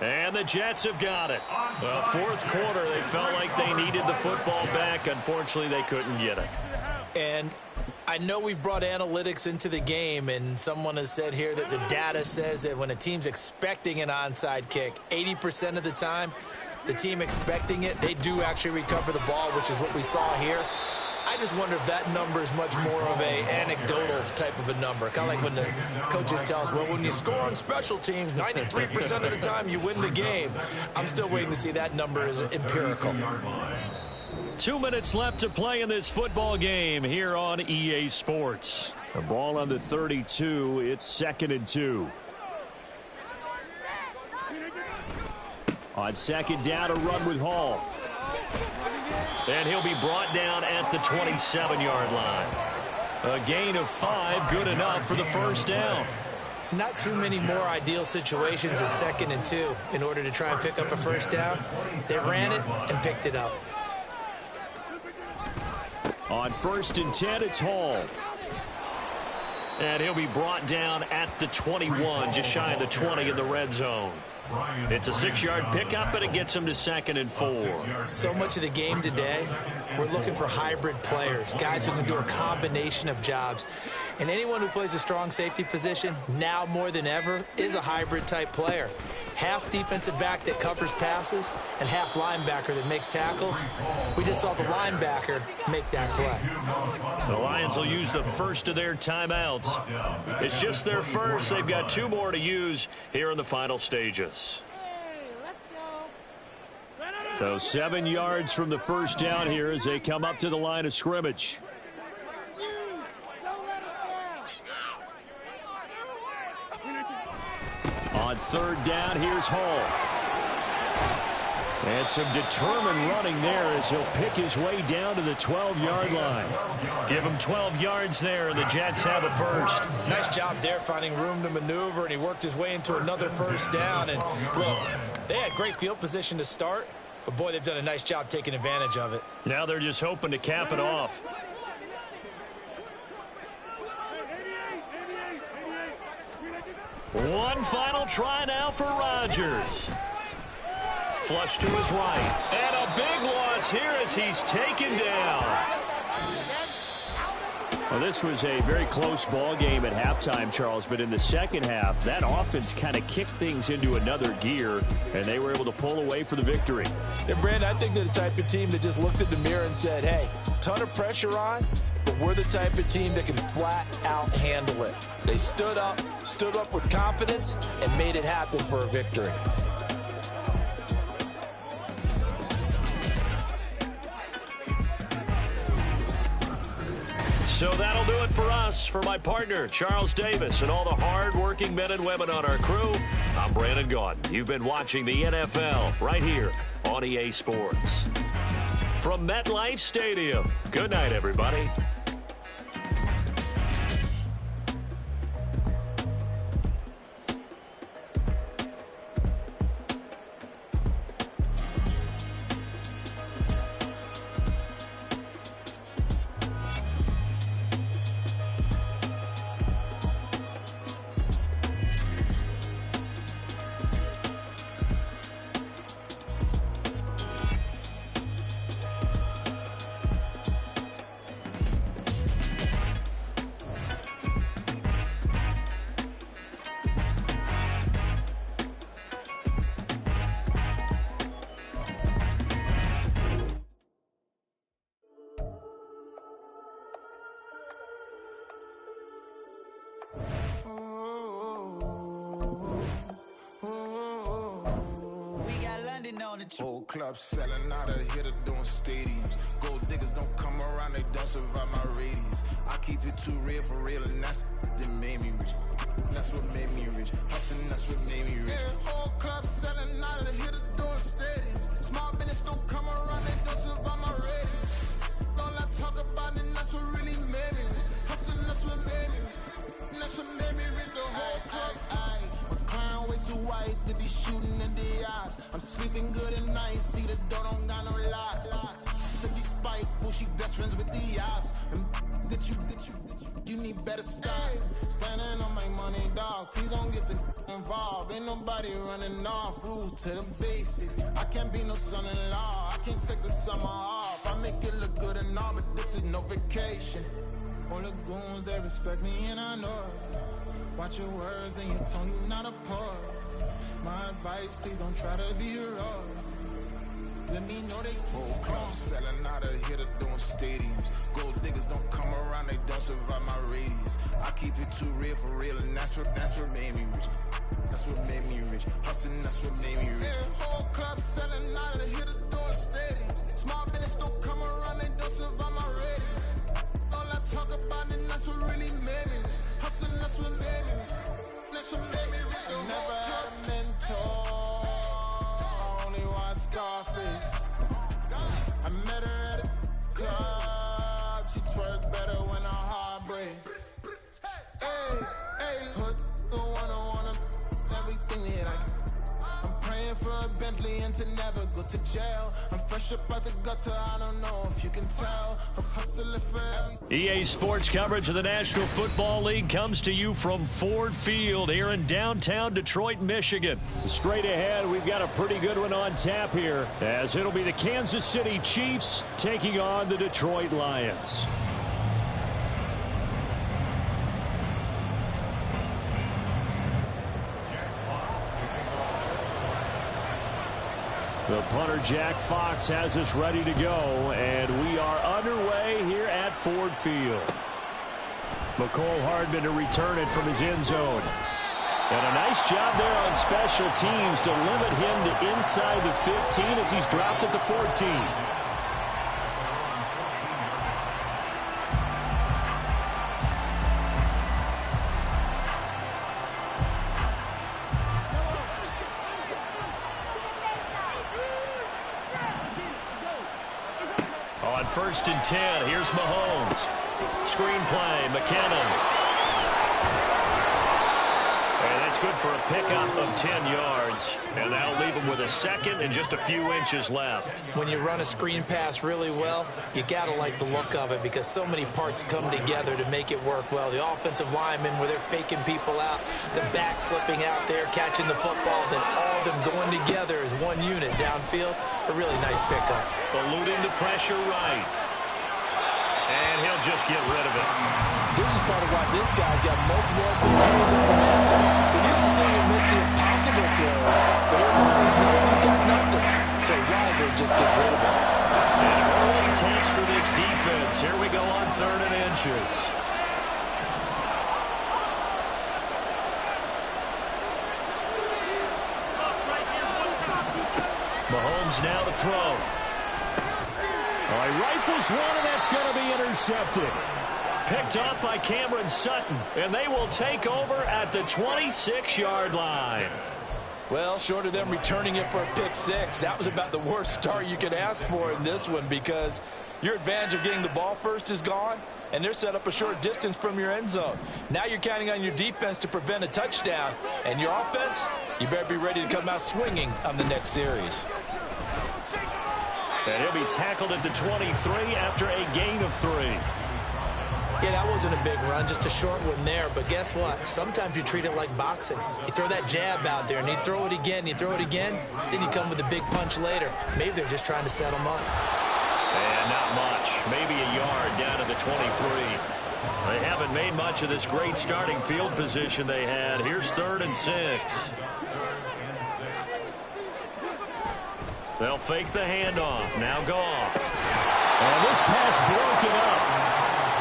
And the Jets have got it. Well, fourth quarter, they felt like they needed the football back. Unfortunately, they couldn't get it. And I know we brought analytics into the game, and someone has said here that the data says that when a team's expecting an onside kick, 80% of the time, the team expecting it, they do actually recover the ball, which is what we saw here. I just wonder if that number is much more of a anecdotal type of a number. Kind of like when the coaches tell us, well, when you score on special teams, 93% of the time you win the game. I'm still waiting to see that number is empirical. 2 minutes left to play in this football game here on EA Sports. The ball on the 32. It's 2nd and 2. On second down, a run with Hall. And he'll be brought down at the 27-yard line. A gain of 5, good enough for the first down. Not too many more ideal situations at 2nd and 2 in order to try and pick up a first down. They ran it and picked it up. On 1st and 10, it's Hall. And he'll be brought down at the 21, just shy of the 20 in the red zone. It's a 6-yard pickup, and it gets him to 2nd and 4. So much of the game today, we're looking for hybrid players, guys who can do a combination of jobs. And anyone who plays a strong safety position, now more than ever, is a hybrid-type player. Half defensive back that covers passes and half linebacker that makes tackles. We just saw the linebacker make that play. The Lions will use the first of their timeouts. It's just their first. They've got 2 more to use here in the final stages. So 7 yards from the first down here as they come up to the line of scrimmage. On 3rd down, here's Hall. And some determined running there as he'll pick his way down to the 12-yard line. Give him 12 yards there, and the Jets have a first. Nice job there finding room to maneuver, and he worked his way into another first down. And look, they had great field position to start, but boy, they've done a nice job taking advantage of it. Now they're just hoping to cap it off. One final try now for Rodgers. Flush to his right. And a big loss here as he's taken down. Well, this was a very close ball game at halftime, Charles, but in the second half, that offense kind of kicked things into another gear, and they were able to pull away for the victory. Yeah, Brandon, I think they're the type of team that just looked in the mirror and said, hey, ton of pressure on, but we're the type of team that can flat out handle it. They stood up with confidence, and made it happen for a victory. So that'll do it for us. For my partner, Charles Davis, and all the hard-working men and women on our crew, I'm Brandon Gaudin. You've been watching the NFL right here on EA Sports. From MetLife Stadium, good night, everybody. grinding on the Whole club selling out of hitter doing stadiums. Gold diggers don't come around, they don't survive my radius. I keep it too real for real, and that's that made me rich. That's what made me rich. Hustling, that's what made me rich. Yeah, whole club selling out of hitters doing stadiums. Small business don't come around, they don't survive my radius. All I talk about, and that's what really made me rich. Hustling, that's what made me rich. That's what made me rich. The whole club, my client way too white to be shooting in the eyes. I'm sleeping good at night, see the door don't got no locks. To be spiteful, she best friends with the ops. And that you need better styles. Standing on my money, dog. Please don't get the involved. Ain't nobody running off. Rules to the basics. I can't be no son-in-law. I can't take the summer off. I make it look good and all, but this is no vacation. All the goons, they respect me and I know it. Watch your words and your tone, you not a poet. My advice, please don't try to be heroic. Let me know they whole club selling out of hitter doing stadiums. Gold diggers don't come around, they don't survive my radius. I keep it too real for real, and that's what made me rich. That's what made me rich. Hustling, that's what made me rich. Yeah, whole club selling out of hitters doing stadiums. Small business don't come around, they don't survive my radius. All I talk about, and that's what really made me rich. Hustling, that's what made me rich. That's what made me rich. I never had a mentor. Scarface. I met her at a club. She twerk better when her heart breaks. Hey, hood, the one I wanna everything that I'm praying for a Bentley and to never go to jail. I'm fresh up out the gutter, I don't know if you can tell. I'm hustling for EA Sports coverage of the National Football League comes to you from Ford Field here in downtown Detroit, Michigan. Straight ahead, we've got a pretty good one on tap here, as it'll be the Kansas City Chiefs taking on the Detroit Lions. The punter, Jack Fox, has us ready to go, and we are underway here at Ford Field. McCole Hardman to return it from his end zone. And a nice job there on special teams to limit him to inside the 15 as he's dropped at the 14. First and 10. Here's Mahomes. Screenplay, McKinnon. And that's good for a pickup of 10 yards. And that'll leave him with a second and just a few inches left. When you run a screen pass really well, you got to like the look of it because so many parts come together to make it work well. The offensive linemen, where they're faking people out, the back slipping out there, catching the football, then all of them going together as one unit downfield. A really nice pickup. Eluding the pressure right. And he'll just get rid of it. This is part of why this guy's got multiple MVPs on the mantle. We're used to seeing him make the impossible throws, but here Mahomes knows he's got nothing. So Weiser just gets rid of it. An early test for this defense. Here we go on 3rd and inches. Mahomes now to throw. All right, rifles one, and that's going to be intercepted. Picked up by Cameron Sutton, and they will take over at the 26-yard line. Well, short of them returning it for a pick six, that was about the worst start you could ask for in this one because your advantage of getting the ball first is gone, and they're set up a short distance from your end zone. Now you're counting on your defense to prevent a touchdown, and your offense, you better be ready to come out swinging on the next series. And he'll be tackled at the 23 after a gain of 3. Yeah, that wasn't a big run, just a short one there. But guess what? Sometimes you treat it like boxing. You throw that jab out there, and you throw it again, then you come with a big punch later. Maybe they're just trying to set them up. And not much. Maybe a yard down to the 23. They haven't made much of this great starting field position they had. Here's 3rd and 6. They'll fake the handoff. Now Goff. And this pass broken up.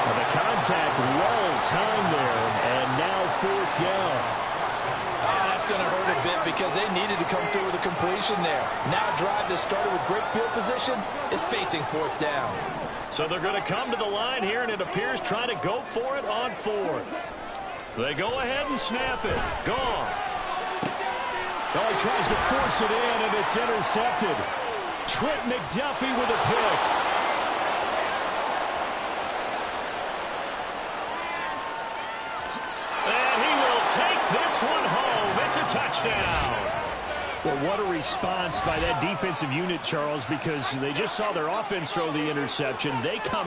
Well, the contact well timed there, and now 4th down. That's going to hurt a bit because they needed to come through with a completion there. Now a drive that started with great field position is facing fourth down. So they're going to come to the line here, and it appears trying to go for it on fourth. They go ahead and snap it. Goff. Oh, he tries to force it in, and it's intercepted. Trent McDuffie with a pick. And he will take this one home. It's a touchdown. Well, what a response by that defensive unit, Charles, because they just saw their offense throw the interception. They come